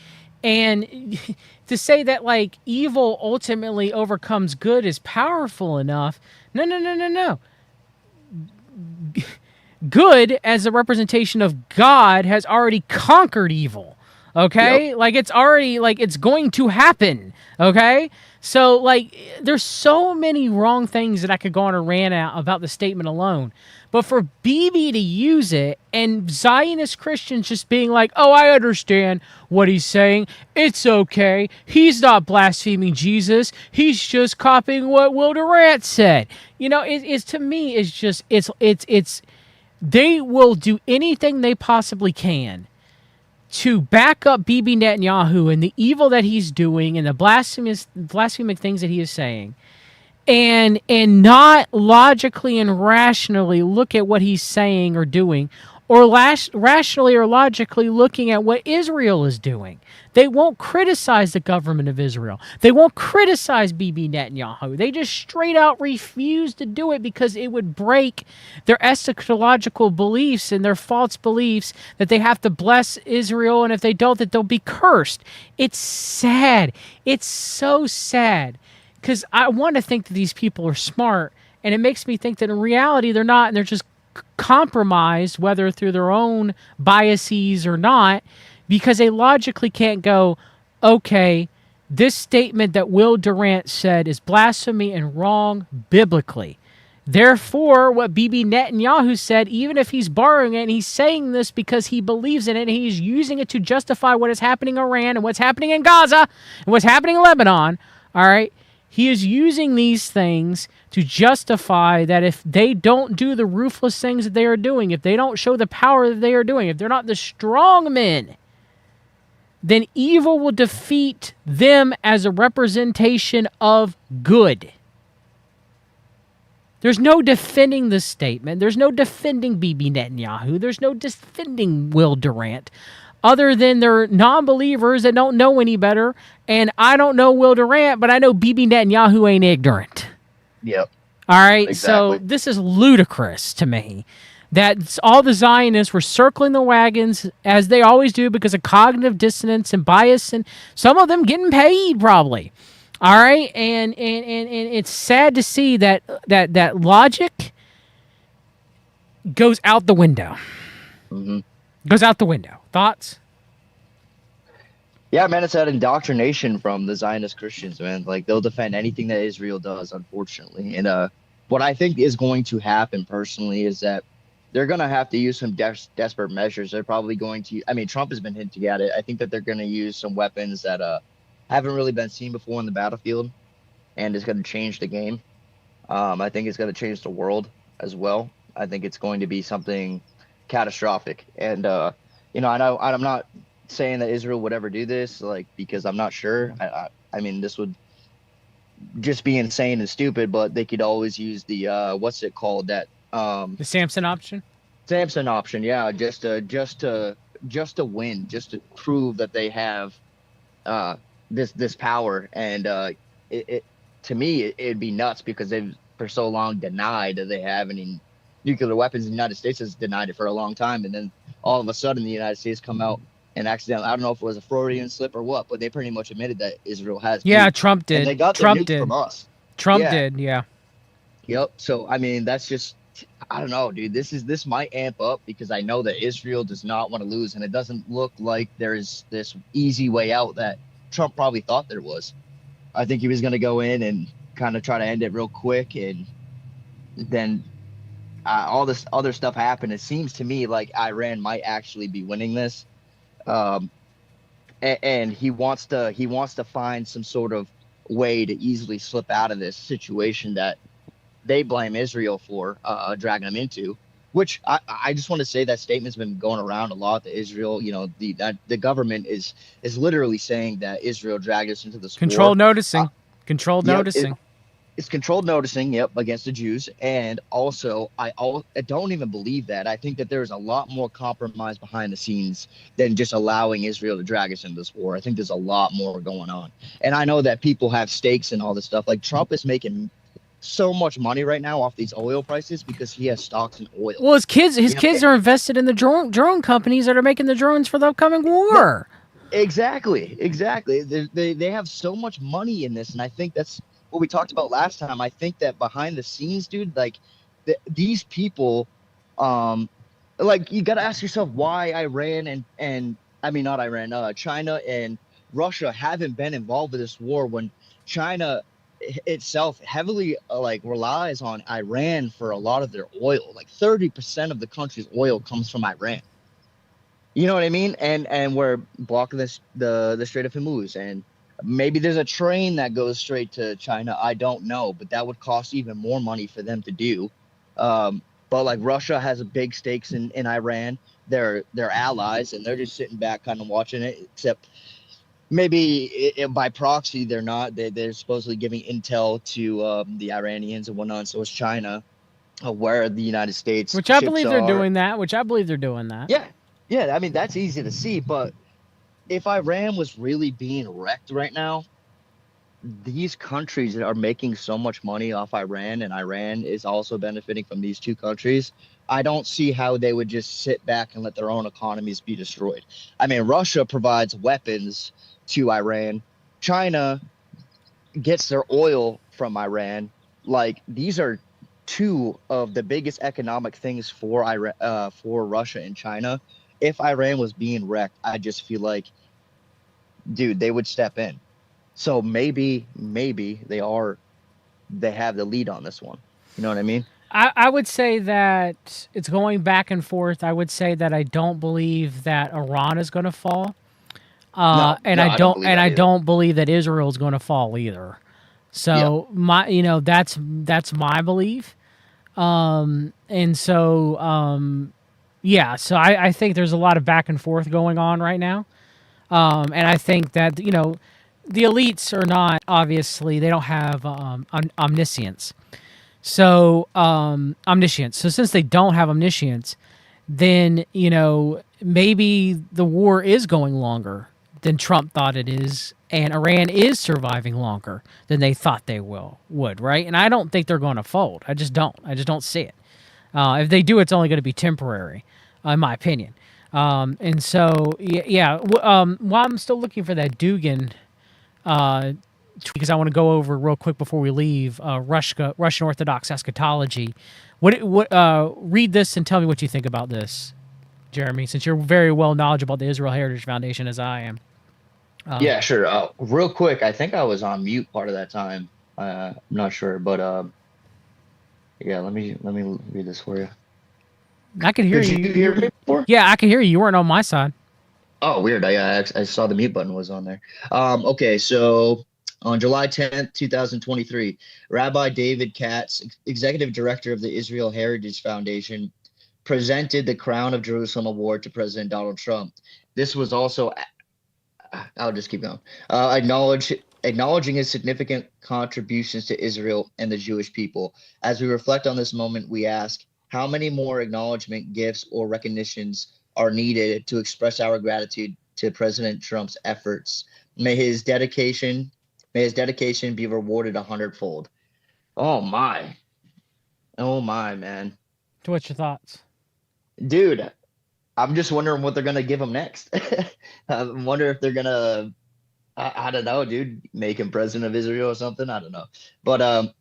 And to say that, evil ultimately overcomes good is powerful enough. No. Good, as a representation of God, has already conquered evil, okay? Yep. It's already, it's going to happen, okay? So, there's so many wrong things that I could go on a rant about the statement alone. But for Bibi to use it, and Zionist Christians just being like, oh, I understand what he's saying. It's okay. He's not blaspheming Jesus. He's just copying what Will Durant said. It's to me, it's just, it's they will do anything they possibly can to back up Bibi Netanyahu and the evil that he's doing and the blasphemic things that he is saying. and not logically and rationally look at what he's saying or doing, or rationally or logically looking at what Israel is doing. They won't criticize the government of Israel. They won't criticize Bibi Netanyahu. They just straight out refuse to do it because it would break their eschatological beliefs and their false beliefs that they have to bless Israel, and if they don't, that they'll be cursed. It's sad. It's so sad, because I want to think that these people are smart, and it makes me think that in reality they're not, and they're just compromised, whether through their own biases or not, because they logically can't go, okay, this statement that Will Durant said is blasphemy and wrong biblically. Therefore, what Bibi Netanyahu said, even if he's borrowing it and he's saying this because he believes in it and he's using it to justify what is happening in Iran and what's happening in Gaza and what's happening in Lebanon, all right, he is using these things to justify that if they don't do the ruthless things that they are doing, if they don't show the power that they are doing, if they're not the strong men, then evil will defeat them as a representation of good. There's no defending this statement. There's no defending Bibi Netanyahu. There's no defending Will Durant, other than they're non-believers that don't know any better. And I don't know Will Durant, but I know Bibi Netanyahu ain't ignorant. Yep. All right, Exactly. so this is ludicrous to me that all the Zionists were circling the wagons, as they always do, because of cognitive dissonance and bias, and some of them getting paid probably. All right, and it's sad to see that logic goes out the window. Mm-hmm. Goes out the window. Thoughts? Yeah, man, it's that indoctrination from the Zionist Christians, man. Like, they'll defend anything that Israel does, unfortunately. And what I think is going to happen personally is that they're going to have to use some desperate measures. They're probably going to, I mean, Trump has been hinting at it. I think that they're going to use some weapons that haven't really been seen before in the battlefield, and it's going to change the game. I think it's going to change the world as well. I think it's going to be something catastrophic. And, you know, I'm not saying that Israel would ever do this, like, because I'm not sure. I mean, this would just be insane and stupid, but they could always use the, what's it called? That, The Samson option? Samson option. Yeah. Just to win, just to prove that they have, this power. And it to me it'd be nuts, because they've for so long denied that they have any nuclear weapons. The United States has denied it for a long time, and then all of a sudden the United States come out and accidentally, I don't know if it was a Freudian slip or what, but they pretty much admitted that Israel has Yeah, nukes. Trump did. And they got Trump the nukes did. from us. Trump Yeah. did, yeah. Yep. So I mean, that's just, I don't know, dude. This might amp up, because I know that Israel does not want to lose, and it doesn't look like there's this easy way out that Trump probably thought there was. I think he was going to go in and kind of try to end it real quick, and then all this other stuff happened. It seems to me like Iran might actually be winning this, and he wants to find some sort of way to easily slip out of this situation that they blame Israel for dragging them into. Which I just want to say that statement's been going around a lot, that Israel, you know, the government is literally saying that Israel dragged us into this Controlled war. noticing. Controlled Yep, noticing. It's controlled noticing, yep, against the Jews. And also, I don't even believe that. I think that there's a lot more compromise behind the scenes than just allowing Israel to drag us into this war. I think there's a lot more going on. And I know that people have stakes and all this stuff. Like, Trump is making so much money right now off these oil prices because he has stocks in oil. Well, his kids are invested in the drone companies that are making the drones for the upcoming war. Exactly. They have so much money in this, and I think that's what we talked about last time. I think that behind the scenes, dude, like these people, like, you got to ask yourself why Iran and I mean, not Iran, China and Russia haven't been involved with this war, when China itself heavily like relies on Iran for a lot of their oil. Like 30% of the country's oil comes from Iran. You know what I mean? And we're blocking the Strait of Hormuz, and maybe there's a train that goes straight to China. I don't know, but that would cost even more money for them to do. But like, Russia has a big stakes in Iran. They're allies, and they're just sitting back kind of watching it. Except maybe by proxy they're not. They're supposedly giving intel to the Iranians and whatnot. So is China, where the United States Which I ships believe they're are. doing that. Which I believe they're doing that. Yeah, yeah. I mean, that's easy to see. But if Iran was really being wrecked right now, these countries are making so much money off Iran, and Iran is also benefiting from these two countries. I don't see how they would just sit back and let their own economies be destroyed. I mean, Russia provides weapons to Iran. China gets their oil from Iran. Like, these are two of the biggest economic things for Iran, for Russia and China. If Iran was being wrecked, I just feel like, dude, they would step in. So maybe they have the lead on this one. You know what I mean? I would say that it's going back and forth. I would say that I don't believe that Iran is going to fall. And I don't believe that either. don't believe that Israel is going to fall either. So that's my belief. So I think there's a lot of back and forth going on right now. And I think that the elites are not, obviously they don't have omniscience. So omniscience. So since they don't have omniscience, then maybe the war is going longer than Trump thought it is, and Iran is surviving longer than they thought they would, right? And I don't think they're going to fold. I just don't see it. If they do, it's only going to be temporary, in my opinion. While I'm still looking for that Dugan, because I want to go over real quick before we leave Russian Orthodox eschatology. Read this and tell me what you think about this, Jeremy, since you're very well knowledgeable about the Israel Heritage Foundation as I am. Yeah, sure. Real quick, I think I was on mute part of that time. I'm not sure, but yeah, let me read this for you. I can hear Did you hear me before? Yeah, I can hear you. You weren't on my side. Oh, weird. I saw the mute button was on there. Okay, so on July 10th, 2023, Rabbi David Katz, executive director of the Israel Heritage Foundation, presented the Crown of Jerusalem Award to President Donald Trump. This was also, I'll just keep going, acknowledging his significant contributions to Israel and the Jewish people. As we reflect on this moment, we ask, how many more acknowledgement, gifts, or recognitions are needed to express our gratitude to President Trump's efforts? May his dedication be rewarded 100-fold. Oh my, man. So what's your thoughts? Dude, I'm just wondering what they're gonna give him next. I wonder if they're gonna, I don't know, dude, make him president of Israel or something. I don't know, but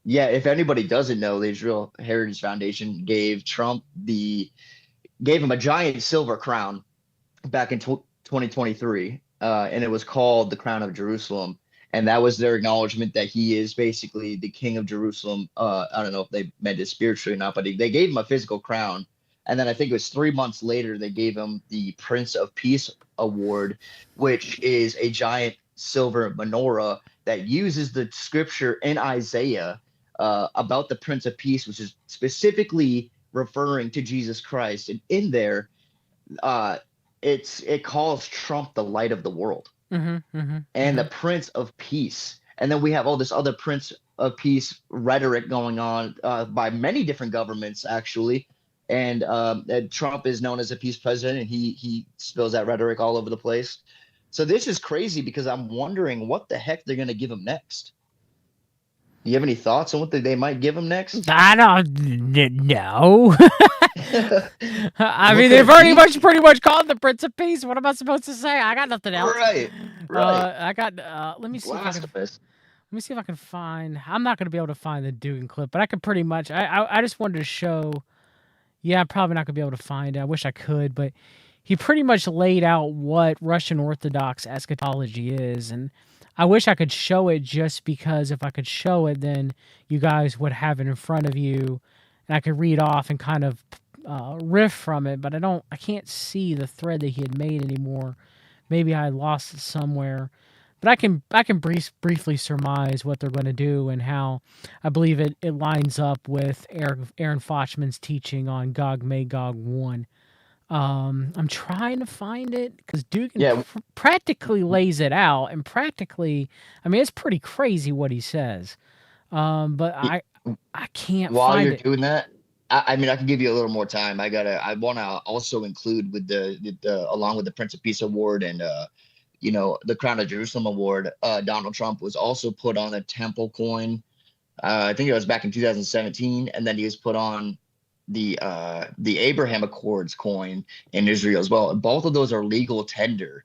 yeah, if anybody doesn't know, the Israel Heritage Foundation gave him a giant silver crown back in 2023, and it was called the Crown of Jerusalem. And that was their acknowledgement that he is basically the king of Jerusalem. I don't know if they meant it spiritually or not, but they gave him a physical crown. And then I think it was 3 months later, they gave him the Prince of Peace Award, which is a giant silver menorah that uses the scripture in Isaiah about the Prince of Peace, which is specifically referring to Jesus Christ. And in there, it calls Trump the light of the world and the Prince of Peace. And then we have all this other Prince of Peace rhetoric going on by many different governments, actually. And Trump is known as a peace president, and he spills that rhetoric all over the place. So this is crazy because I'm wondering what the heck they're going to give him next. Do you have any thoughts on what they might give him next? I don't know. I mean, they've already pretty much called the Prince of Peace. What am I supposed to say? I got nothing else. Right. I got. Let me see. Let me see if I can find. I'm not going to be able to find the Dugan clip, but I could pretty much. I just wanted to show. Yeah, I'm probably not going to be able to find it. I wish I could, but he pretty much laid out what Russian Orthodox eschatology is, and I wish I could show it, just because if I could show it, then you guys would have it in front of you, and I could read off and kind of riff from it. But I can't see the thread that he had made anymore. Maybe I lost it somewhere. But I can briefly surmise what they're going to do and how I believe it lines up with Aaron Fochman's teaching on Gog Magog 1. I'm trying to find it because Dugan Yeah. practically lays it out, and practically, I mean, it's pretty crazy what he says. But y- I can't While find you're it. doing that, I mean, I can give you a little more time. I want to also include with the along with the Prince of Peace Award and the Crown of Jerusalem Award. Donald Trump was also put on a temple coin. I think it was back in 2017, and then he was put on the Abraham Accords coin in Israel as well. And both of those are legal tender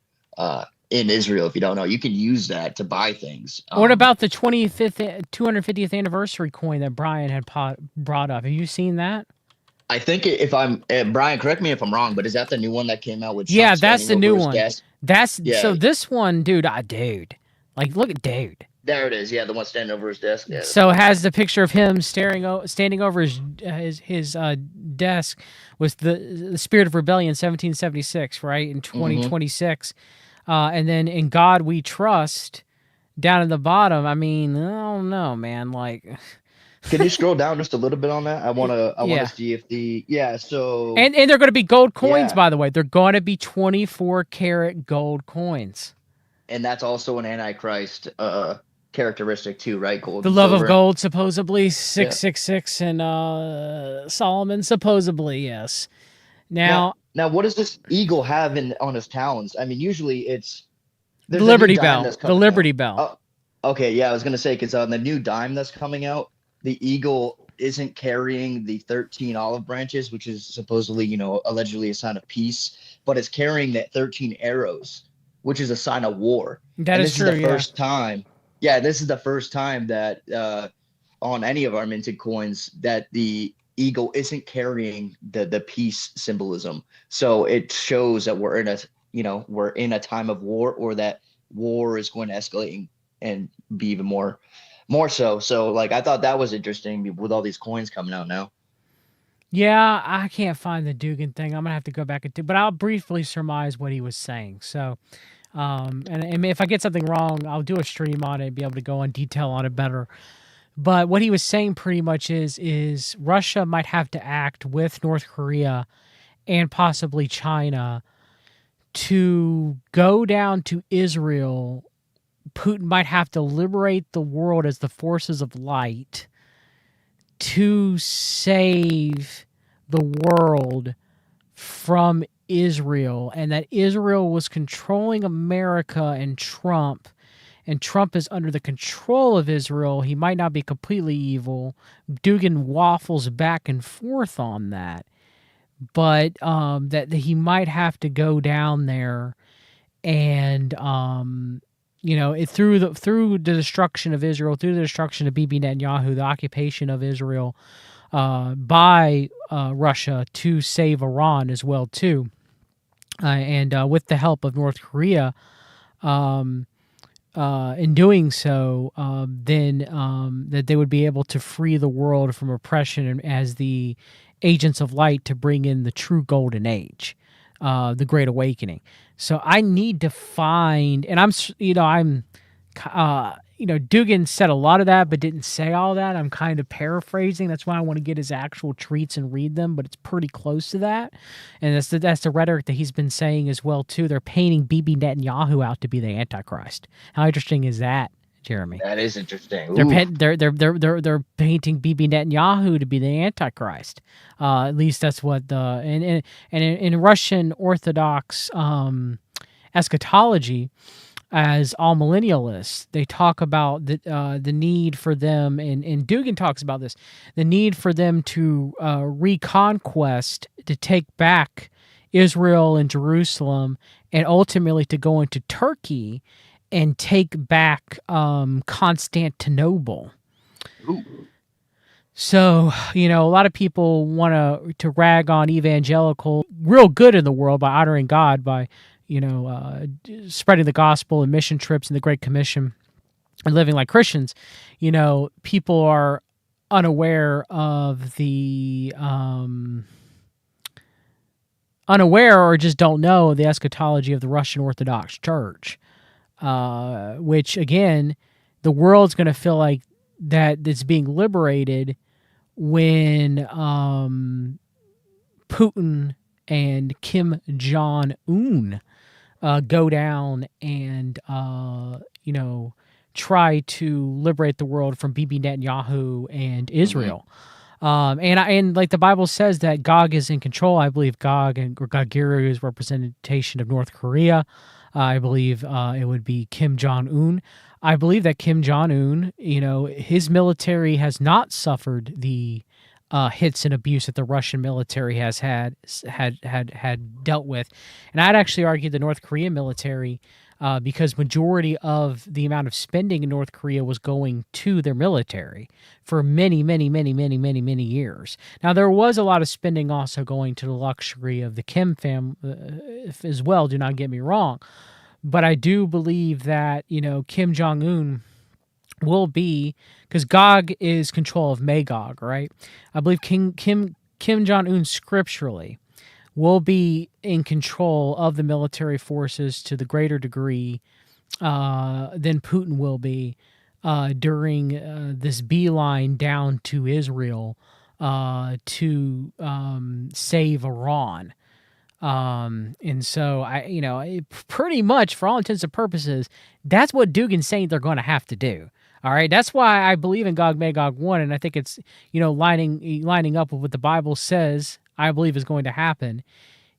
in Israel. If you don't know, you can use that to buy things. What about the 250th anniversary coin that Brian had brought up? Have you seen that? I think if I'm Brian, correct me if I'm wrong, but is that the new one that came out with Yeah, Trump that's standing the over new his one. desk? That's Yeah, so this one, dude. Like, look at dude. there it is. Yeah, the one standing over his desk. Yeah, that's So it cool. has the picture of him standing over his desk with the Spirit of Rebellion, 1776, right in Hmm. 2026, and then in God We Trust down at the bottom. I mean, I don't know, man. Like, Can you scroll down just a little bit on that? I wanna yeah, see if yeah. So and they're going to be gold coins, yeah, by the way. They're going to be 24 karat gold coins. and that's also an Antichrist characteristic too, right? Gold The and love of silver. gold, supposedly Yeah. 666, and Solomon, supposedly yes. Now, Now, now, what does this eagle have in on his talons? I mean, usually the there's a new Liberty dime Bell, that's the coming out. Liberty Bell. Oh, okay, yeah, I was gonna say because on the new dime that's coming out, the eagle isn't carrying the 13 olive branches, which is supposedly, allegedly a sign of peace, but it's carrying that 13 arrows, which is a sign of war. That And is this is true, the yeah. first time, yeah, this is the first time that on any of our minted coins that the eagle isn't carrying the peace symbolism. So it shows that we're in a time of war, or that war is going to escalate and be even more so. So like I thought that was interesting with all these coins coming out now. Yeah, I can't find the Dugan thing. I'm gonna have to go back and do, but I'll briefly surmise what he was saying. So, and if I get something wrong, I'll do a stream on it and be able to go on detail on it better. But what he was saying pretty much is Russia might have to act with North Korea and possibly China to go down to Israel. Putin might have to liberate the world as the forces of light to save the world from Israel, and that Israel was controlling America and Trump is under the control of Israel. He might not be completely evil. Dugan waffles back and forth on that, but that he might have to go down there and through the destruction of Israel, through the destruction of Bibi Netanyahu, the occupation of Israel by Russia to save Iran as well too, and with the help of North Korea. In doing so, then that they would be able to free the world from oppression and as the agents of light to bring in the true golden age, the Great Awakening. So I need to find, and Dugan said a lot of that, but didn't say all that. I'm kind of paraphrasing. That's why I want to get his actual tweets and read them, but it's pretty close to that. And that's the rhetoric that he's been saying as well too. They're painting Bibi Netanyahu out to be the Antichrist. How interesting is that, Jeremy? That is interesting. They're Ooh. they're painting Bibi Netanyahu to be the Antichrist. At least that's what in Russian Orthodox eschatology, as all millennialists, they talk about the need for them, and Dugan talks about this, the need for them to reconquest, to take back Israel and Jerusalem, and ultimately to go into Turkey and take back Constantinople. Ooh. So, a lot of people want to rag on evangelical, real good in the world by honoring God, by spreading the gospel and mission trips and the Great Commission and living like Christians. People are unaware of the unaware or just don't know the eschatology of the Russian Orthodox Church, which again, the world's going to feel like that it's being liberated when Putin and Kim Jong-un go down and, try to liberate the world from Bibi Netanyahu and Israel. And like the Bible says that Gog is in control. I believe Gog or Goguryeo is representation of North Korea. I believe it would be Kim Jong-un. I believe that Kim Jong-un, his military has not suffered the hits and abuse that the Russian military has had dealt with. And I'd actually argue the North Korean military, because majority of the amount of spending in North Korea was going to their military for many, many, many, many, many, many years. Now, there was a lot of spending also going to the luxury of the Kim family as well, do not get me wrong. But I do believe that, Kim Jong-un will be, because Gog is control of Magog, right? I believe Kim Jong-un scripturally will be in control of the military forces to the greater degree than Putin will be during this beeline down to Israel to save Iran. And so pretty much for all intents and purposes, that's what Dugan's saying they're going to have to do. All right. That's why I believe in Gog Magog 1. And I think it's, lining up with what the Bible says, I believe is going to happen,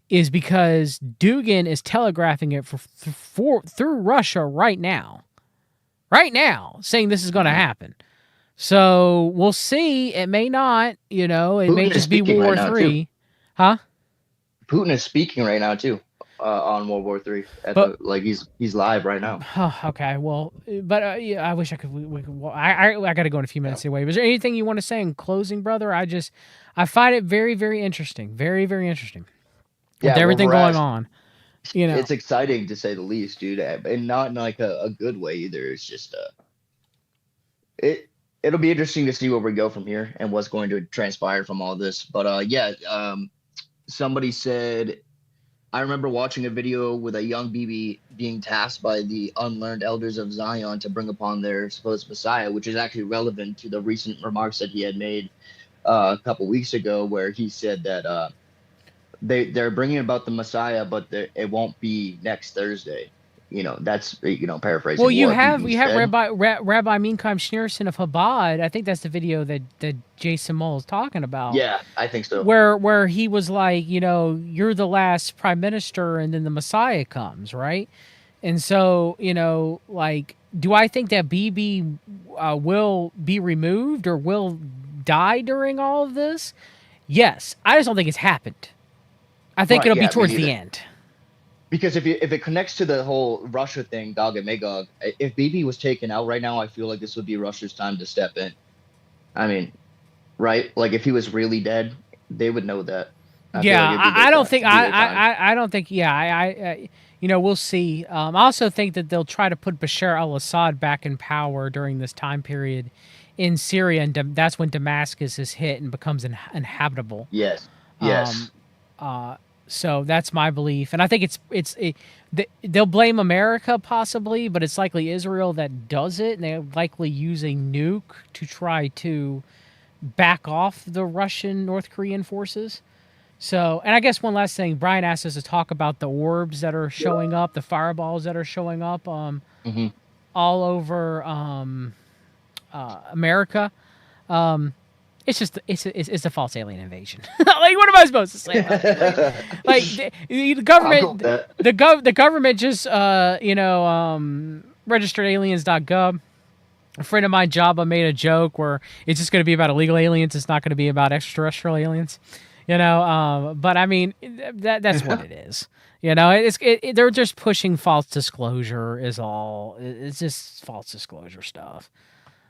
is because Dugan is telegraphing it through Russia right now, saying this is going to happen. So we'll see. It may not, it Putin may just be World War III. Huh? Putin is speaking right now too, on World War III. He's live right now. Okay, well, but I wish I could. I got to go in a few minutes anyway. Was there anything you want to say in closing, brother? I find it very, very interesting, very, very interesting. With everything going on, it's exciting to say the least, dude, and not in like a good way either. It's just it'll be interesting to see where we go from here and what's going to transpire from all this. But somebody said, I remember watching a video with a young Bibi being tasked by the unlearned elders of Zion to bring upon their supposed Messiah, which is actually relevant to the recent remarks that he had made a couple weeks ago, where he said that they're bringing about the Messiah, but it won't be next Thursday. That's paraphrasing. Well, you have Rabbi Mincham Schneerson of Chabad. I think that's the video that Jason Moll is talking about. Yeah, I think so. Where he was like, you're the last prime minister, and then the Messiah comes, right? And so, do I think that Bibi will be removed or will die during all of this? Yes. I just don't think it's happened. I think it'll be towards the end. Because if it connects to the whole Russia thing, Gog and Magog, if Bibi was taken out right now, I feel like this would be Russia's time to step in. I mean, right? Like if he was really dead, they would know that. I don't think. We'll see. I also think that they'll try to put Bashar al-Assad back in power during this time period in Syria, and that's when Damascus is hit and becomes inhabitable. Yes. So that's my belief, and I think they'll blame America possibly, but it's likely Israel that does it, and they're likely use a nuke to try to back off the Russian North Korean forces. So, and I guess one last thing, Brian asked us to talk about the orbs that are showing up, the fireballs that are showing up all over America. It's just it's a false alien invasion. Like, what am I supposed to say? The government, the government just registeredaliens.gov. A friend of mine, Jabba, made a joke where it's just going to be about illegal aliens. It's not going to be about extraterrestrial aliens. But I mean, that's what it is. They're just pushing false disclosure is all. It's just false disclosure stuff.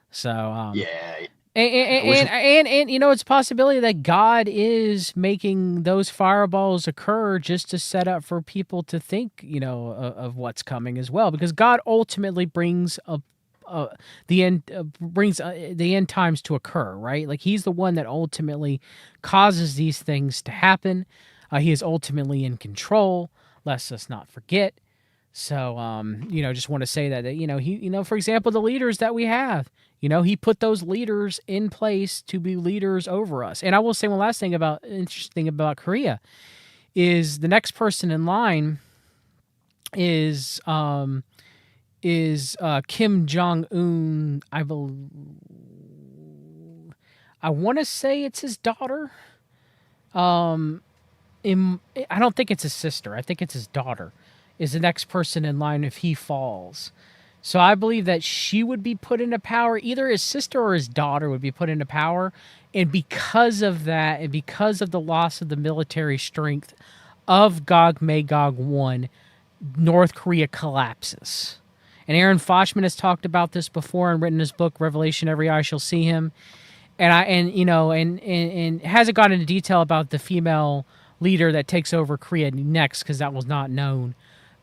So And it's a possibility that God is making those fireballs occur just to set up for people to think, of what's coming as well, because God ultimately brings the end times to occur, right? Like He's the one that ultimately causes these things to happen. He is ultimately in control. Lest us not forget. So, just want to say that He, for example, the leaders that we have. He put those leaders in place to be leaders over us. And I will say one last thing interesting about Korea is the next person in line is Kim Jong Un. I want to say it's his daughter. I don't think it's his sister. I think it's his daughter. Is the next person in line if he falls. So I believe that she would be put into power. Either his sister or his daughter would be put into power. And because of that, and because of the loss of the military strength of Gog Magog 1, North Korea collapses. And Aaron Fochman has talked about this before and written his book, Revelation, Every Eye Shall See Him. And hasn't gone into detail about the female leader that takes over Korea next, because that was not known.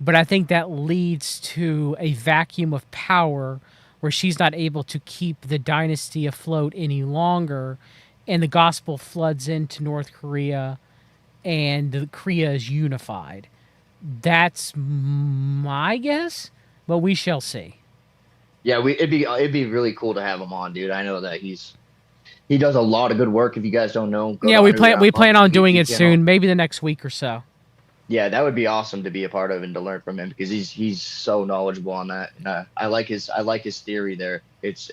But I think that leads to a vacuum of power where she's not able to keep the dynasty afloat any longer, and the gospel floods into North Korea, and Korea is unified. That's my guess, but we shall see. Yeah, it'd be really cool to have him on, dude. I know that he does a lot of good work. If you guys don't know, Yeah, we plan on doing it soon, maybe the next week or so. Yeah, that would be awesome to be a part of and to learn from him, because he's so knowledgeable on that. And I like his theory there. It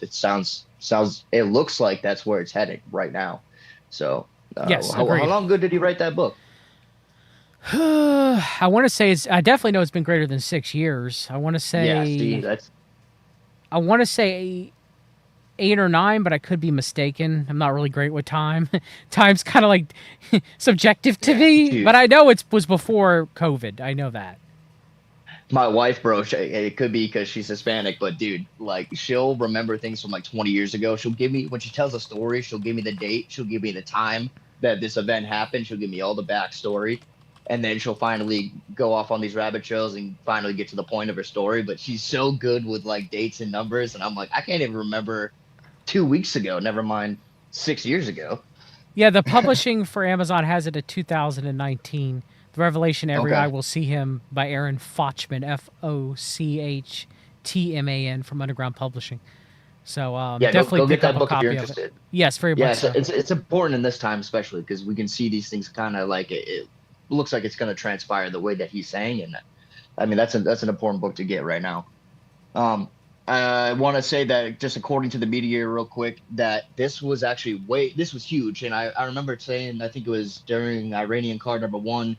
looks like that's where it's heading right now. So yes, how long ago did he write that book? I want to say I definitely know it's been greater than 6 years. I want to say. Yeah, see, I want to say 8 or 9, but I could be mistaken. I'm not really great with time. Time's kind of like subjective to me, dude. But I know it was before COVID. I know that. My wife, bro, it could be because she's Hispanic, but dude, like, she'll remember things from like 20 years ago. She'll give me, when she tells a story, she'll give me the date, she'll give me the time that this event happened, she'll give me all the backstory, and then she'll finally go off on these rabbit trails and finally get to the point of her story. But she's so good with like dates and numbers, and I'm like, I can't even remember 2 weeks ago, never mind 6 years ago. Yeah, the publishing for Amazon has it at 2019. The Revelation, Every Eye Will See Him by Aaron Fochman, Fochtman, from Underground Publishing. So yeah, definitely go pick get up that book a copy if you're of it. interested. Yes, very much so. It's important in this time, especially because we can see these things kind of like it looks like it's going to transpire the way that he's saying, and I mean that's an important book to get right now. I want to say that just according to the media real quick, that this was actually this was huge. And I remember saying, I think it was during Iranian card number 1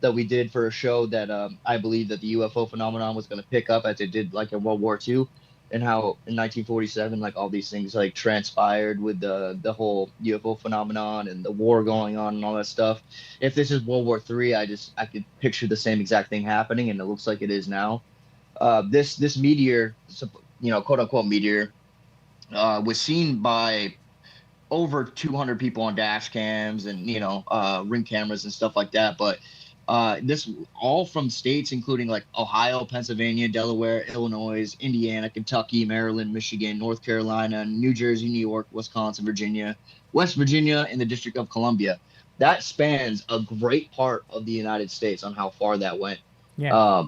that we did for a show, that I believe that the UFO phenomenon was going to pick up as it did like in World War II, and how in 1947, like all these things like transpired with the whole UFO phenomenon and the war going on and all that stuff. If this is World War III, I could picture the same exact thing happening, and it looks like it is now. This meteor, quote unquote meteor, was seen by over 200 people on dash cams and ring cameras and stuff like that. But this all from states including like Ohio, Pennsylvania, Delaware, Illinois, Indiana, Kentucky, Maryland, Michigan, North Carolina, New Jersey, New York, Wisconsin, Virginia, West Virginia, and the District of Columbia. That spans a great part of the United States on how far that went. Yeah.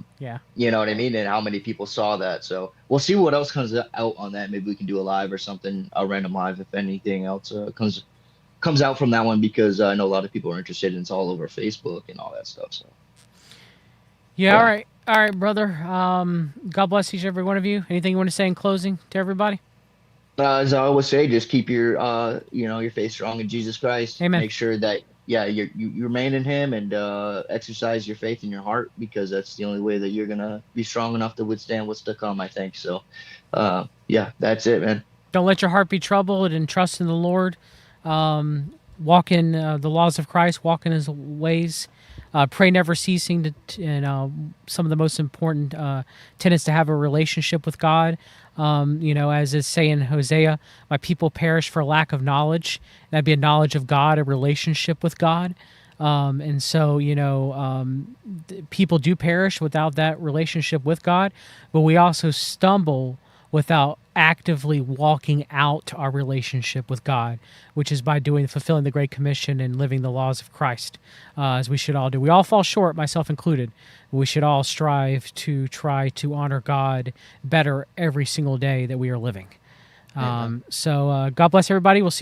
You know what I mean? And how many people saw that. So we'll see what else comes out on that. Maybe we can do a live or something, a random live, if anything else comes out from that one, because I know a lot of people are interested, and it's all over Facebook and all that stuff. So yeah. All right, brother. God bless each and every one of you. Anything you want to say in closing to everybody? As I always say, just keep your your faith strong in Jesus Christ. Amen. Make sure that you remain in Him, and exercise your faith in your heart, because that's the only way that you're gonna be strong enough to withstand what's to come, I think. So that's it, man. Don't let your heart be troubled, and trust in the Lord. Walk in the laws of Christ. Walk in His ways. Pray never ceasing. Some of the most important tenets to have a relationship with God. As it's saying in Hosea, my people perish for lack of knowledge. That'd be a knowledge of God, a relationship with God. People do perish without that relationship with God, but we also stumble without actively walking out our relationship with God, which is by fulfilling the Great Commission and living the laws of Christ, as we should all do. We all fall short, myself included. We should all strive to try to honor God better every single day that we are living. God bless everybody. We'll see